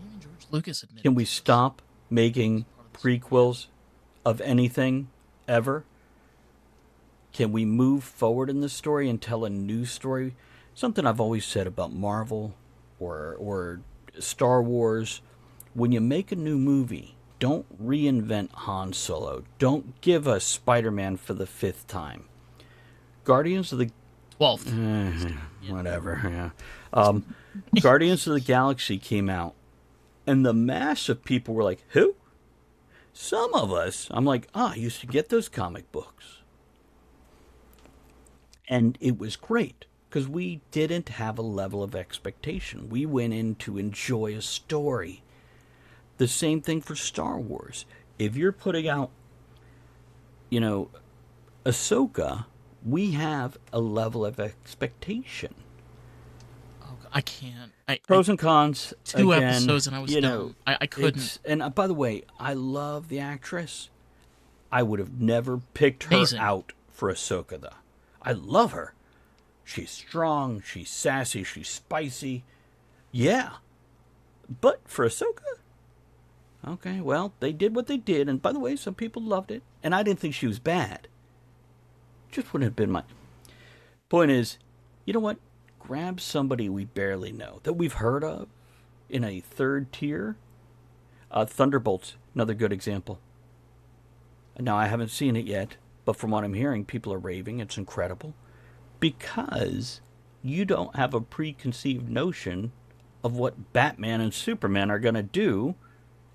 even George Lucas Can admitted we to this. stop making Part of the story. prequels of anything ever? Can we move forward in the story and tell a new story? Something I've always said about Marvel or Star Wars. When you make a new movie, don't reinvent Han Solo. Don't give us Spider-Man for the fifth time. Guardians of the 12th. Yeah. whatever, yeah. Guardians of the Galaxy came out, and the mass of people were like, "Who?" Some of us, I'm like, I used to get those comic books. And it was great because we didn't have a level of expectation. We went in to enjoy a story. The same thing for Star Wars. If you're putting out, you know, Ahsoka, we have a level of expectation. Oh, I can't. I Pros and cons, two again, episodes and I was done. I couldn't. it's, and by the way, I love the actress. I would have never picked her Amazing. out for Ahsoka, though. I love her. She's strong, she's sassy, she's spicy. Yeah. But for Ahsoka? Okay, well, they did what they did, and by the way, some people loved it, and I didn't think she was bad. Just wouldn't have been my. Point is, you know what? Grab somebody we barely know, that we've heard of in a third tier. Thunderbolts, another good example. Now, I haven't seen it yet, but from what I'm hearing, people are raving. It's incredible. Because you don't have a preconceived notion of what Batman and Superman are going to do.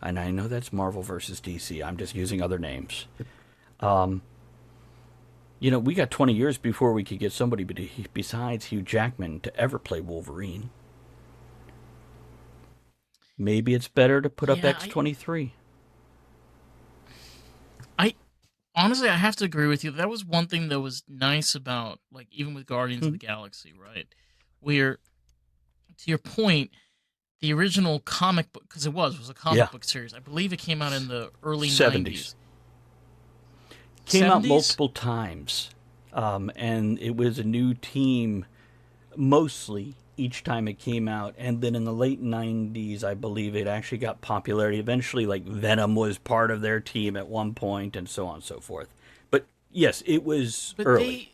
And I know that's Marvel versus DC. I'm just using other names. We got 20 years before we could get somebody besides Hugh Jackman to ever play Wolverine. Maybe it's better to put up Yeah, X-23. I honestly I have to agree with you. That was one thing that was nice about like even with Guardians of Hmm. the Galaxy, right? Where to your point, the original comic book because it was a Yeah, comic book series. I believe it came out in the early 70s. 90s. Came out 70s? multiple times. And it was a new team mostly each time it came out. And then in the late 90s, I believe it actually got popularity. Eventually, like Venom was part of their team at one point, and so on and so forth. But yes, it was But early.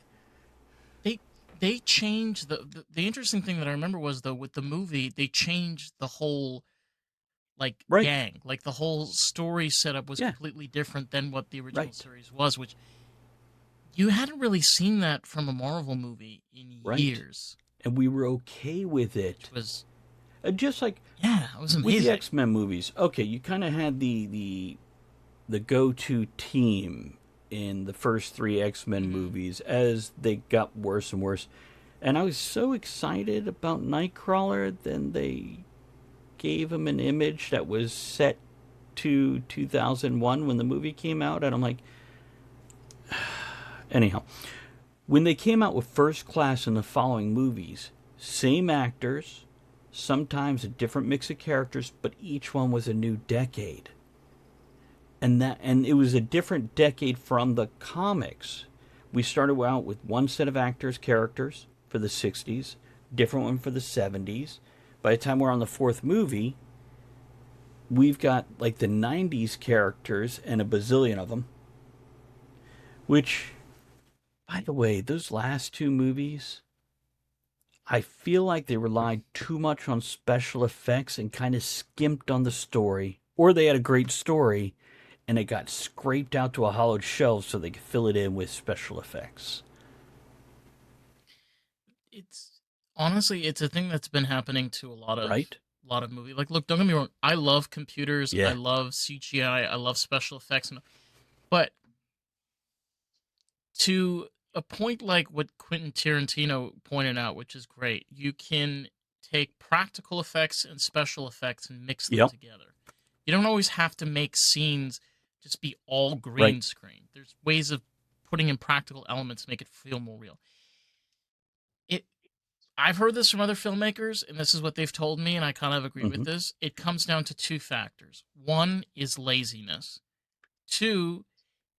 they they changed the interesting thing that I remember was though with the movie, they changed the whole like Right. gang. Like the whole story setup was Yeah. completely different than what the original Right. series was, which you hadn't really seen that from a Marvel movie in Right. years, And we were okay with which it. was Just like yeah, it was with the amazing. X-Men movies. Okay, you kind of had the go-to team in the first three X-Men Hmm. movies as they got worse and worse. And I was so excited about Nightcrawler, then they gave him an image that was set to 2001 when the movie came out, and I'm like, anyhow, when they came out with First Class in the following movies, same actors, sometimes a different mix of characters, but each one was a new decade. And it was a different decade from the comics. We started out with one set of actors, characters for the 60s. different one for the 70s. By the time we're on the fourth movie, we've got like the 90s characters and a bazillion of them, which, by the way, those last two movies, I feel like they relied too much on special effects and kind of skimped on the story. Or they had a great story and it got scraped out to a hollowed shelf so they could fill it in with special effects. It's honestly, it's a thing that's been happening to Right? a lot of movies. Like, look, don't get me wrong. I love computers. I Yeah. love CGI. I love special effects, but to a point like what Quentin Tarantino pointed out, which is great, you can take practical effects and special effects and mix them Yep. together. You don't always have to make scenes just be all Right. green screen. There's ways of putting in practical elements to make it feel more real. It I've heard this from other filmmakers, and this is what they've told me, and I kind of agree with Mm-hmm. this. It comes down to two factors. One is laziness. Two,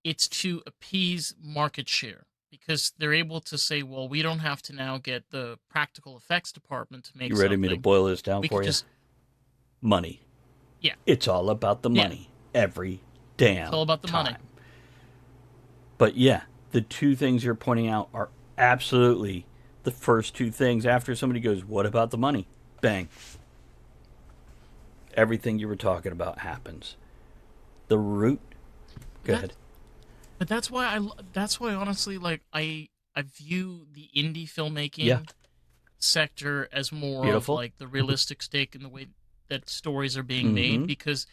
it's to appease market share because they're able to say, well, we don't have to now get the practical effects department to make You ready me to something. boil this down We could for you? just, Money. yeah, It's all about the yeah, money every it's damn all about the money. time. But yeah, the two things you're pointing out are absolutely the first two things after somebody goes, "What about the money?" Bang. Everything you were talking about happens. The root. But Go ahead. that's why that's why honestly, like I view the indie Yeah. filmmaking sector as more of Beautiful. like the realistic stake in the way that stories are being made Mm-hmm. because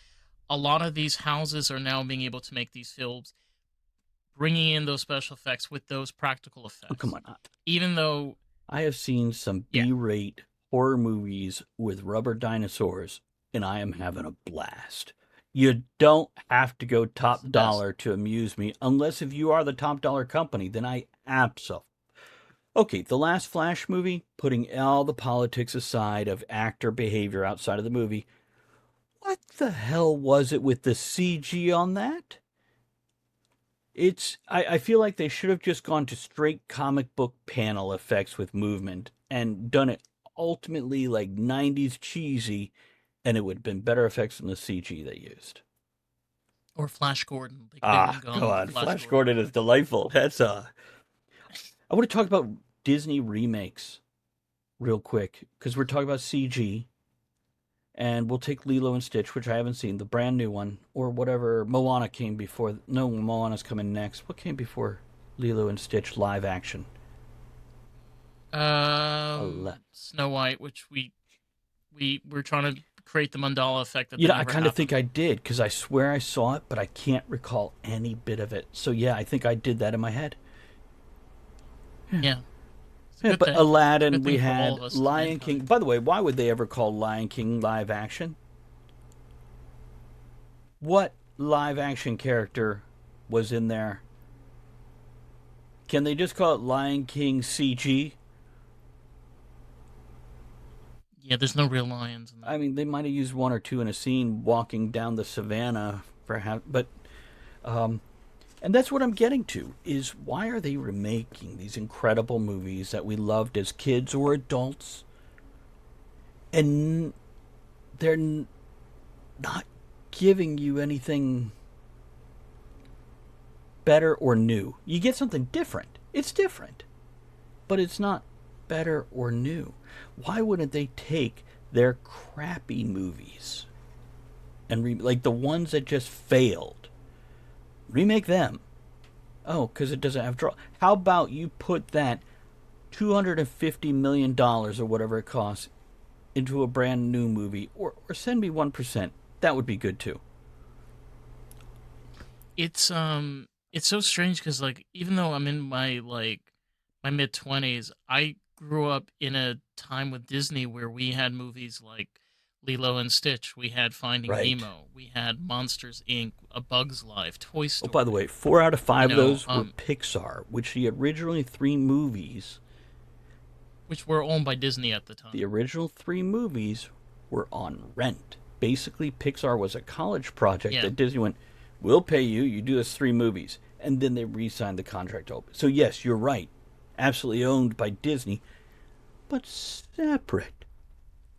a lot of these houses are now being able to make these films bringing in those special effects with those practical Oh, come effects. on. Even though, I have seen some yeah, B-rate horror movies with rubber dinosaurs, and I am having a blast. You don't have to go it's the top best. dollar to amuse me, unless if you are the top dollar company, then I absolutely. Okay, the last Flash movie, putting all the politics aside of actor behavior outside of the movie, what the hell was it with the CG on that? I feel like they should have just gone to straight comic book panel effects with movement and done it ultimately like 90s cheesy, and it would have been better effects than the CG they used. Or Flash Gordon. They could have even Ah, gone with the God, Flash Flash Gordon Gordon is effect. delightful. I want to talk about Disney remakes real quick because we're talking about CG, and we'll take Lilo and Stitch, which I haven't seen, the brand new one, or whatever. Moana came before. No, Moana's coming next. What came before Lilo and Stitch live action? Snow White, which we're trying to create the mandala effect that You know, I never kind of think happened. I did because I swear I saw it, but I can't recall any bit of it. So yeah, I think I did that in my head. Yeah, it's a Yeah, good but thing. It's a Aladdin, good we thing for all had of us as Lion King. mankind. By the way, why would they ever call Lion King live action? What live action character was in there? Can they just call it Lion King CG? Yeah, there's no real lions in I that. mean, they might have used one or two in a scene walking down the savannah, perhaps, but um, and that's what I'm getting to is why are they remaking these incredible movies that we loved as kids or adults and they're not giving you anything better or new. You get something different. It's different, but it's not better or new. Why wouldn't they take their crappy movies and like the ones that just failed, remake them? Oh, because it doesn't have draw. How about you put that $250 million or whatever it costs into a brand new movie, or send me 1%. That would be good too. It's so strange because like even though I'm in my my mid 20s, I grew up in a time with Disney where we had movies like Lilo and Stitch, we had Finding Right. Nemo, we had Monsters Inc., A Bug's Life, Toy Oh, by the Story. way, 4 out of 5 You of know, those were Pixar, which the originally three movies, which were owned by Disney at the the time. original three movies were on rent. Basically, Pixar was a college project Yeah, that Disney went, "We'll pay you. You do us three movies," and then they re-signed the contract to open. So yes, you're right, absolutely owned by Disney. but separate.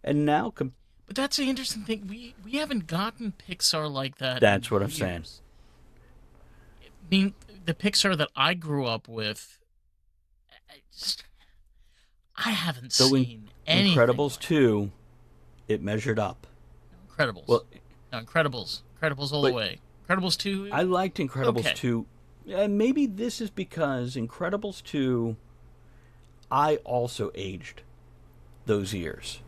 And now, But that's the interesting thing. We haven't gotten Pixar like that in that's what I'm saying. years. I mean, the Pixar that I grew up with, I, just, I haven't So in seen anything Incredibles like it. 2, it measured up. No, Incredibles. Well, No, Incredibles. Incredibles all the but way. Incredibles 2, I liked Incredibles okay. 2. Maybe this is because Incredibles 2, I also aged those years.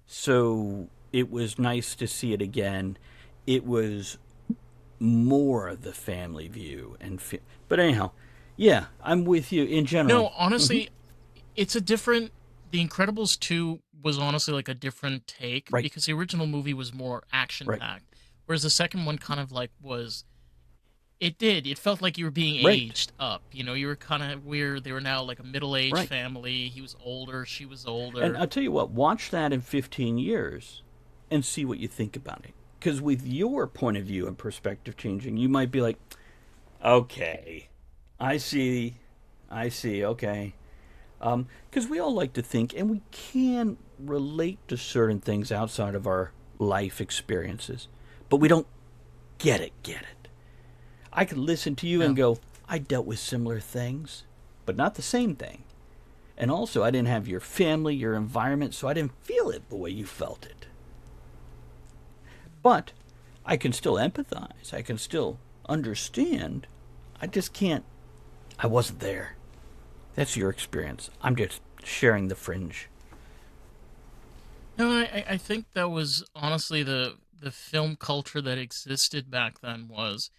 So it was nice to see it again. It was more the family view but anyhow, yeah, I'm with you in general. No, honestly, it's a different. The Incredibles 2 was honestly like a different take Right, because the original movie was more action right, packed, whereas the second one kind of like was. It did. It felt like you were being right, aged up. You know, you were kind of weird. They were now like a middle aged right. family. He was older. She was And older. I'll tell you what, watch that in 15 years and see what you think about it. Because with your point of view and perspective changing, you might be like, okay, I see, I see, okay. Because we all like to think, and we can relate to certain things outside of our life experiences, but we don't get it. I could listen to you and Yeah. go, I dealt with similar things, but not the same thing. And also, I didn't have your family, your environment, so I didn't feel it the way you felt it. But I can still empathize. I can still understand. I just can't. I wasn't there. That's your experience. I'm just sharing the fringe. No, I think that was honestly the film culture that existed back then was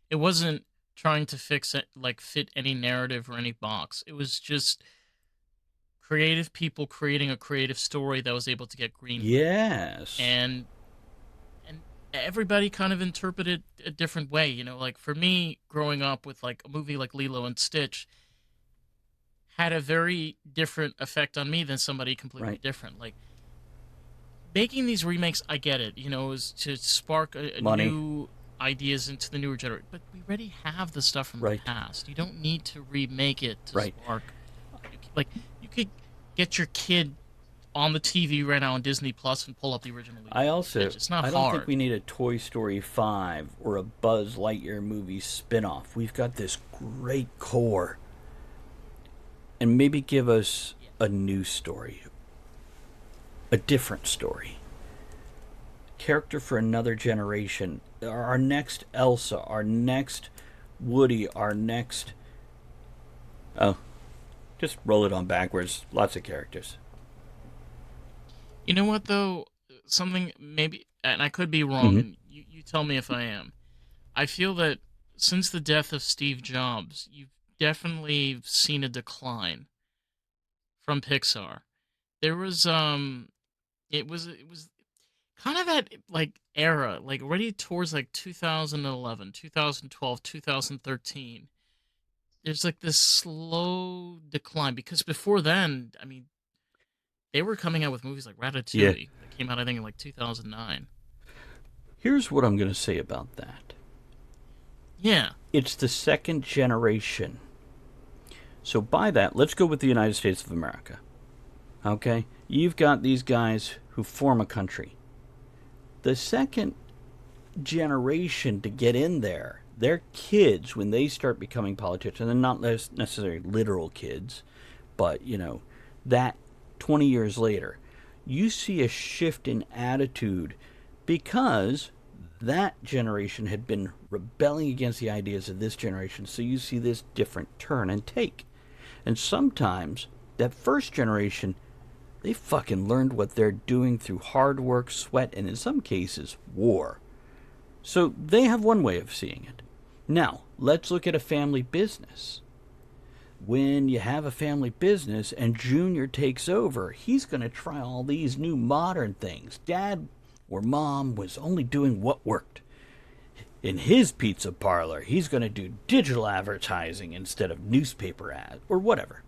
it wasn't trying to fix it like fit any narrative or any box. It was just creative people creating a creative story that was able to get greenlit. Yes. And and everybody kind of interpreted a different way, you know, like for me growing up with like a movie like Lilo and Stitch had a very different effect on me than somebody completely Right. different. Like making these remakes, I get it, you know, is to spark a Money. new ideas into the newer generation. But we already have the stuff from the Right. past. You don't need to remake it to Right. spark. Like you could get your kid on the TV right now on Disney Plus and pull up the original Lilo and Stitch. It's not I don't think hard. we need a Toy Story 5 or a Buzz Lightyear movie spin off. We've got this great core. And maybe give us Yeah. a new story, a different story. Character for another generation. Our next Elsa, our next Woody, our next. Oh, just roll it on backwards. Lots of characters. You know what though? Something maybe, and I could be wrong, Mm-hmm. and you tell me if I am. I feel that since the death of Steve Jobs, you've definitely seen a decline from Pixar. There was it was kind of that like era, like already towards like 2011, 2012, 2013. There's like this slow decline because before then, I mean, they were coming out with movies like Yeah. Ratatouille that came out I think in like 2009. Here's what I'm going to say about that. Yeah. It's the second generation. So by that, let's go with the United States of America. Okay? You've got these guys who form a country. The second generation to get in there, their kids, when they start becoming politicians, and not necessarily literal kids, but, that 20 years later, you see a shift in attitude because that generation had been rebelling against the ideas of this generation. So you see this different turn and take. And sometimes that first generation, they fucking learned what they're doing through hard work, sweat, and in some cases, war. So they have one way of seeing it. Now, let's look at a family business. When you have a family business and Junior takes over, he's going to try all these new modern things. Dad or mom was only doing what worked. In his pizza parlor, he's going to do digital advertising instead of newspaper ads or whatever.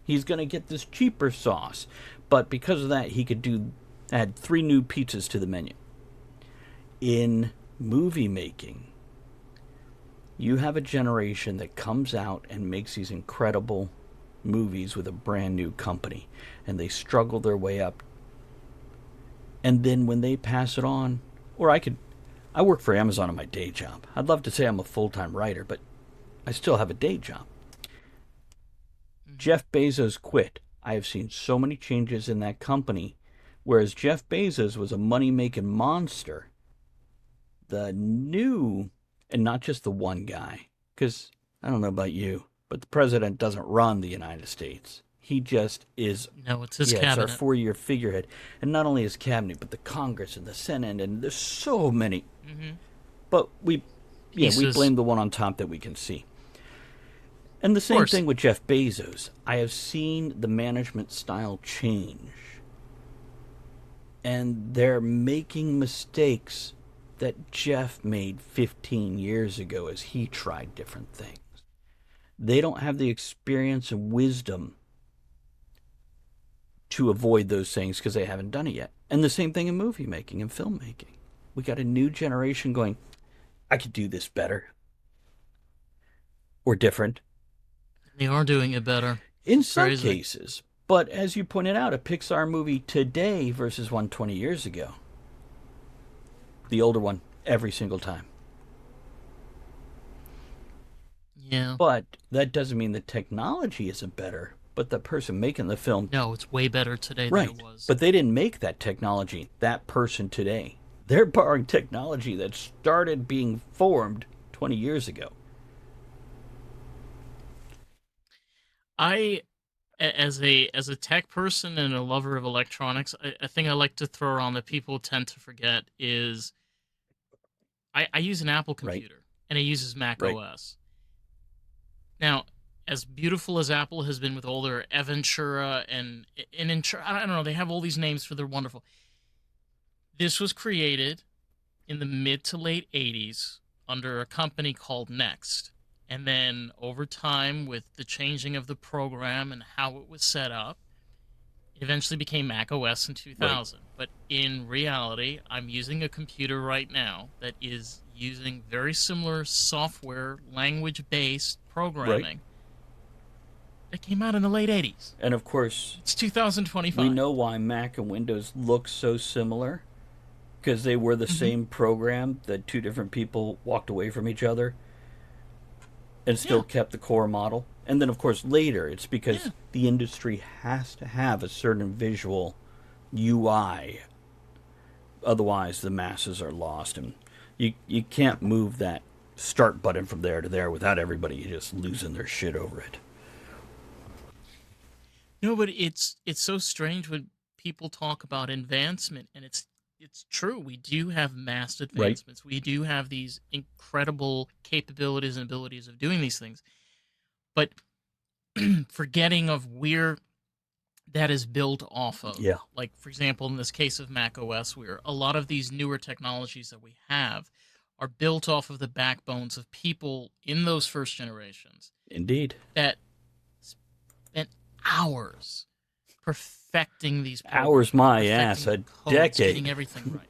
He's going to get this cheaper sauce, but because of that, he could add 3 new pizzas to the menu. In movie making, you have a generation that comes out and makes these incredible movies with a brand new company and they struggle their way up. And then when they pass it on, or I work for Amazon in my day job. I'd love to say I'm a full time writer, but I still have a day job. Hmm. Jeff Bezos quit. I have seen so many changes in that company. Whereas Jeff Bezos was a money making monster, the new, and not just the one guy, because I don't know about you, but the president doesn't run the United States. He just is, No, it's his yeah, it's our cabinet. 4 year figurehead. And not only his cabinet, but the Congress and the Senate, and there's so many. Hmm. But we Pieces, blame the one on top that we can see. And the of same course. thing with Jeff Bezos. I have seen the management style change, and they're making mistakes that Jeff made 15 years ago as he tried different things. They don't have the experience and wisdom to avoid those things because they haven't done it yet. And the same thing in movie making and filmmaking. We got a new generation going, I could do this better or different They are doing it better, which in is some crazy. cases. But as you pointed out, a Pixar movie today versus one 20 years ago, the older one every single time. Yeah. But that doesn't mean the technology isn't better. But the person making the film, No, it's way better today than it right. was. But they didn't make that technology, that person today. They're borrowing technology that started being formed 20 years ago. I, as a tech person and a lover of electronics, I think I like to throw around that people tend to forget is I use an Apple Right, computer and it uses Mac right. OS. Now, as beautiful as Apple has been with all their Aventura and I don't know, they have all these names for their wonderful. This was created in the mid to late 80s under a company called Next. And then over time, with the changing of the program and how it was set up, it eventually became Mac OS in Right, 2000. But in reality, I'm using a computer right now that is using very similar software, language based right. programming that came out in the late 80s. And of course, It's we 2025. know why Mac and Windows look so similar because they were the Hmm. same program that two different people walked away from each other and still Yeah, kept the core model. And then, of course, later it's because yeah. the industry has to have a certain visual UI. Otherwise, the masses are lost, and you can't move that start button from there to there without everybody just losing their shit over it. No, but it's so strange when people talk about advancement, and it's true. We do have mass Right, advancements. We do have these incredible capabilities and abilities of doing these things. But forgetting of where that is built off of, yeah, like for example, in this case of Mac OS, where a lot of these newer technologies that we have are built off of the backbones of people in those first generations indeed. that spent hours perfecting these Hours programs, my ass, perfecting the a codes, getting decade. everything right.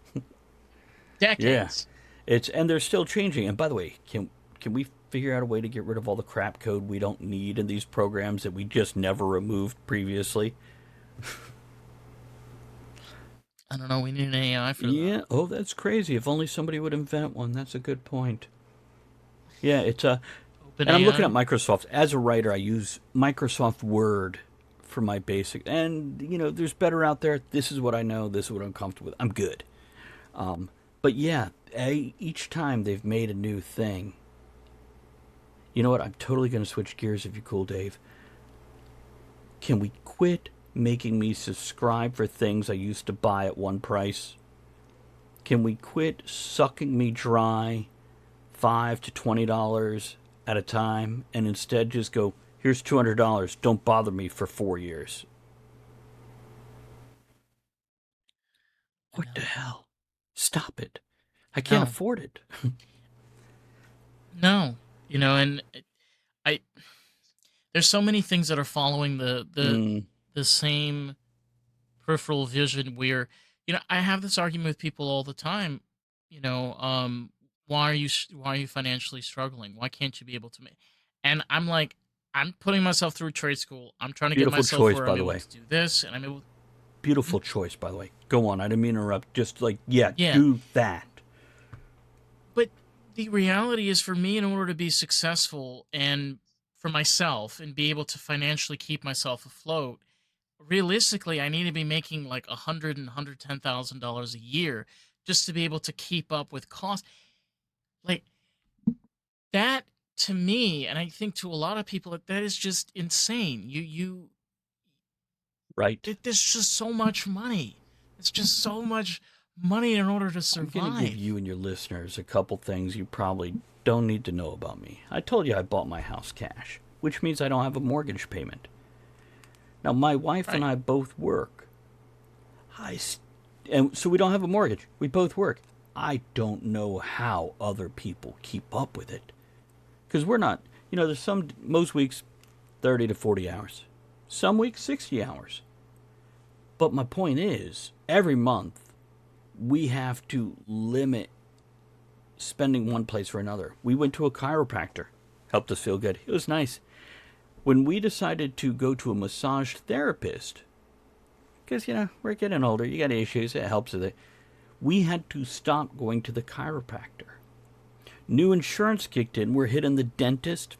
Yeah, Decades. and they're still changing. And by the way, can we figure out a way to get rid of all the crap code we don't need in these programs that we just never removed previously? I don't know. We need an AI for that. Yeah. Oh, that's crazy. If only somebody would invent one. That's a good point. Yeah, it's a. Open And I'm looking at AI. Microsoft. As a writer, I use Microsoft Word for my basic. And there's better out there. This is what I know. This is what I'm comfortable with. I'm good. But yeah, each time they've made a new thing. You know what? I'm totally going to switch gears if you're cool, Dave. Can we quit making me subscribe for things I used to buy at one price? Can we quit sucking me dry $5 to $20 at a time and instead just go, here's $200. Don't bother me for 4 years. What the No. hell? Stop it. I can't No. afford it. No. And I there's so many things that are following Mm, the same peripheral vision where I have this argument with people all the time. You know, why are you financially struggling? Why can't you be able to make? And I'm like, I'm putting myself through trade school. I'm trying to get Beautiful myself choice, where by I'm the able way. to do this, and I'm able. Beautiful Mhm. choice, by the way. Go on. I didn't mean to interrupt. Just like, yeah, Yeah, do that. but the reality is, for me, in order to be successful and for myself and be able to financially keep myself afloat, realistically, I need to be making like $110,000 a year just to be able to keep up with cost. Like that to me, and I think to a lot of people, that is just insane. Right? There's just so much money. It's just so much money in order to I'm going to give survive. you and your listeners a couple things you probably don't need to know about me. I told you I bought my house cash, which means I don't have a mortgage payment. Now, my wife and Right. I both work. And so we don't have a mortgage. We both work. I don't know how other people keep up with it. Because we're not, there's most weeks, 30 to 40 hours. Some weeks, 60 hours. But my point is, every month, we have to limit spending one place for another. We went to a chiropractor, helped us feel good. It was nice. When we decided to go to a massage therapist, because, we're getting older, you got issues, it helps with it. We had to stop going to the chiropractor. New insurance kicked in. We're hitting the dentist,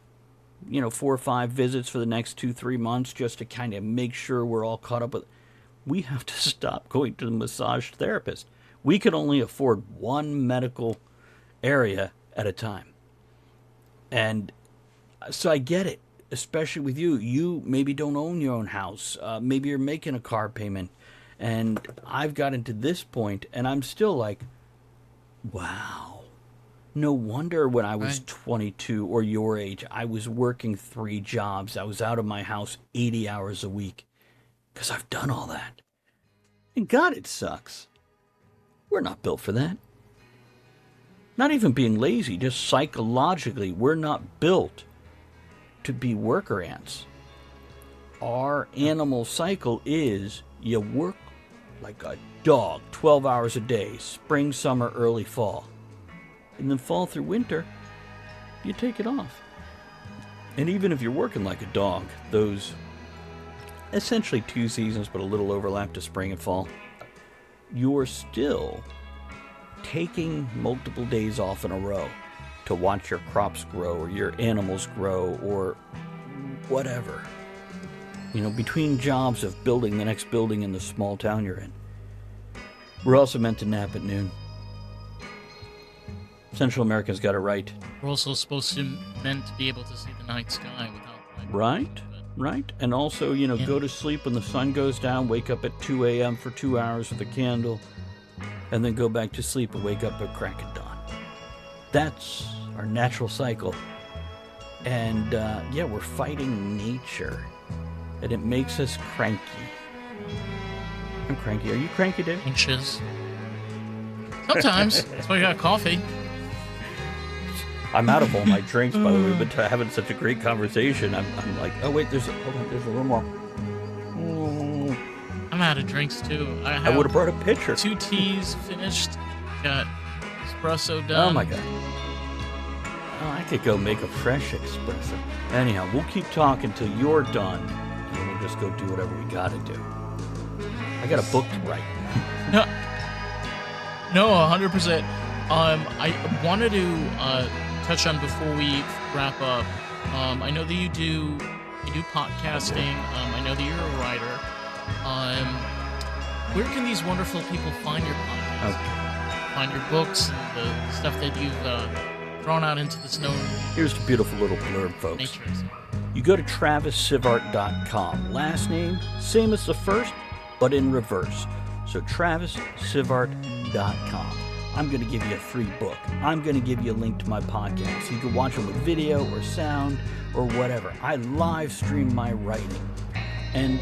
4 or 5 visits for the next 2, 3 months just to kind of make sure we're all caught up with. We have to stop going to the massage therapist. We could only afford one medical area at a time. And so I get it, especially with you. You maybe don't own your own house. Maybe you're making a car payment. And I've gotten to this point, and I'm still like, wow. No wonder when I was Right. 22 or your age, I was working 3 jobs. I was out of my house 80 hours a week because I've done all that. And God, it sucks. We're not built for that. Not even being lazy, just psychologically, we're not built to be worker ants. Our No. animal cycle is you work like a dog 12 hours a day, spring, summer, early fall. And then fall through winter, you take it off. And even if you're working like a dog, those essentially 2 seasons but a little overlap to spring and fall, you're still taking multiple days off in a row to watch your crops grow or your animals grow or whatever. Between jobs of building the next building in the small town you're in. We're also meant to nap at noon. Central America's got it right. We're also supposed to meant to be able to see the night sky without like Right? but Right? And also, yeah. go to sleep when the sun goes down, wake up at 2 a.m. for 2 hours with a candle, and then go back to sleep and wake up at crack of dawn. That's our natural cycle. And we're fighting nature. And it makes us cranky. I'm cranky. Are you cranky, Dave? Anxious. Sometimes. That's why you got coffee. I'm out of all my drinks, by the way. We've been having such a great conversation. I'm like, oh, wait, there's a little more. I'm out of drinks too. I I would have have brought a pitcher. 2 teas finished. Got espresso Oh, my done. God. Oh, I could go make a fresh espresso. Anyhow, we'll keep talking till you're done, and then we'll just go do whatever we gotta do. I got a book to write. No, no, 100%. I wanted to touch on before we wrap up. I know that you do podcasting. I know that you're a writer. Where can these wonderful people find your podcast? Okay. Find your books and the stuff that you've thrown out into the snow Here's the beautiful little blurb, folks. nature. You go to TravisSivart.com. Last name, same as the first, but in reverse. So TravisSivart.com. I'm going to give you a free book. I'm going to give you a link to my podcast. You can watch them with video or sound or whatever. I live stream my writing. And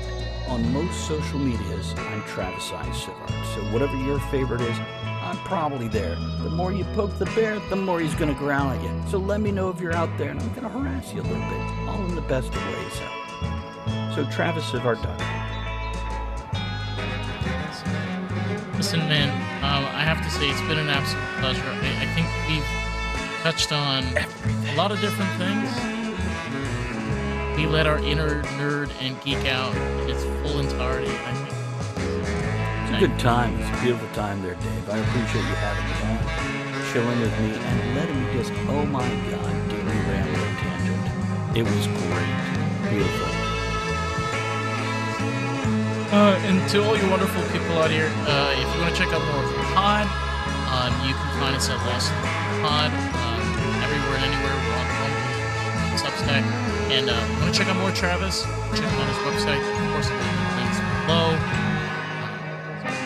on most social medias, I'm Travis I. Sivart. So whatever your favorite is, I'm probably there. The more you poke the bear, the more he's going to growl at you. So let me know if you're out there, and I'm going to harass you a little bit, all in the best of ways. So TravisSivart.com. Listen, man, I have to say it's been an absolute pleasure. I think we've touched on a lot of different things. we let our inner nerd and geek out in its full entirety. I think It's a thank good time. It's a beautiful time there, Dave. I appreciate you having me on, chilling with me, and letting me just, oh my God, get me ramble and tangent. It was great. Beautiful. And to all you wonderful people out here, if you want to check out more of the pod, you can find us at Lost Pod, everywhere and anywhere. We're on Rumble, Substack. And want to check out more Travis? Check him on his website. Of course, I'll leave the links below.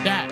That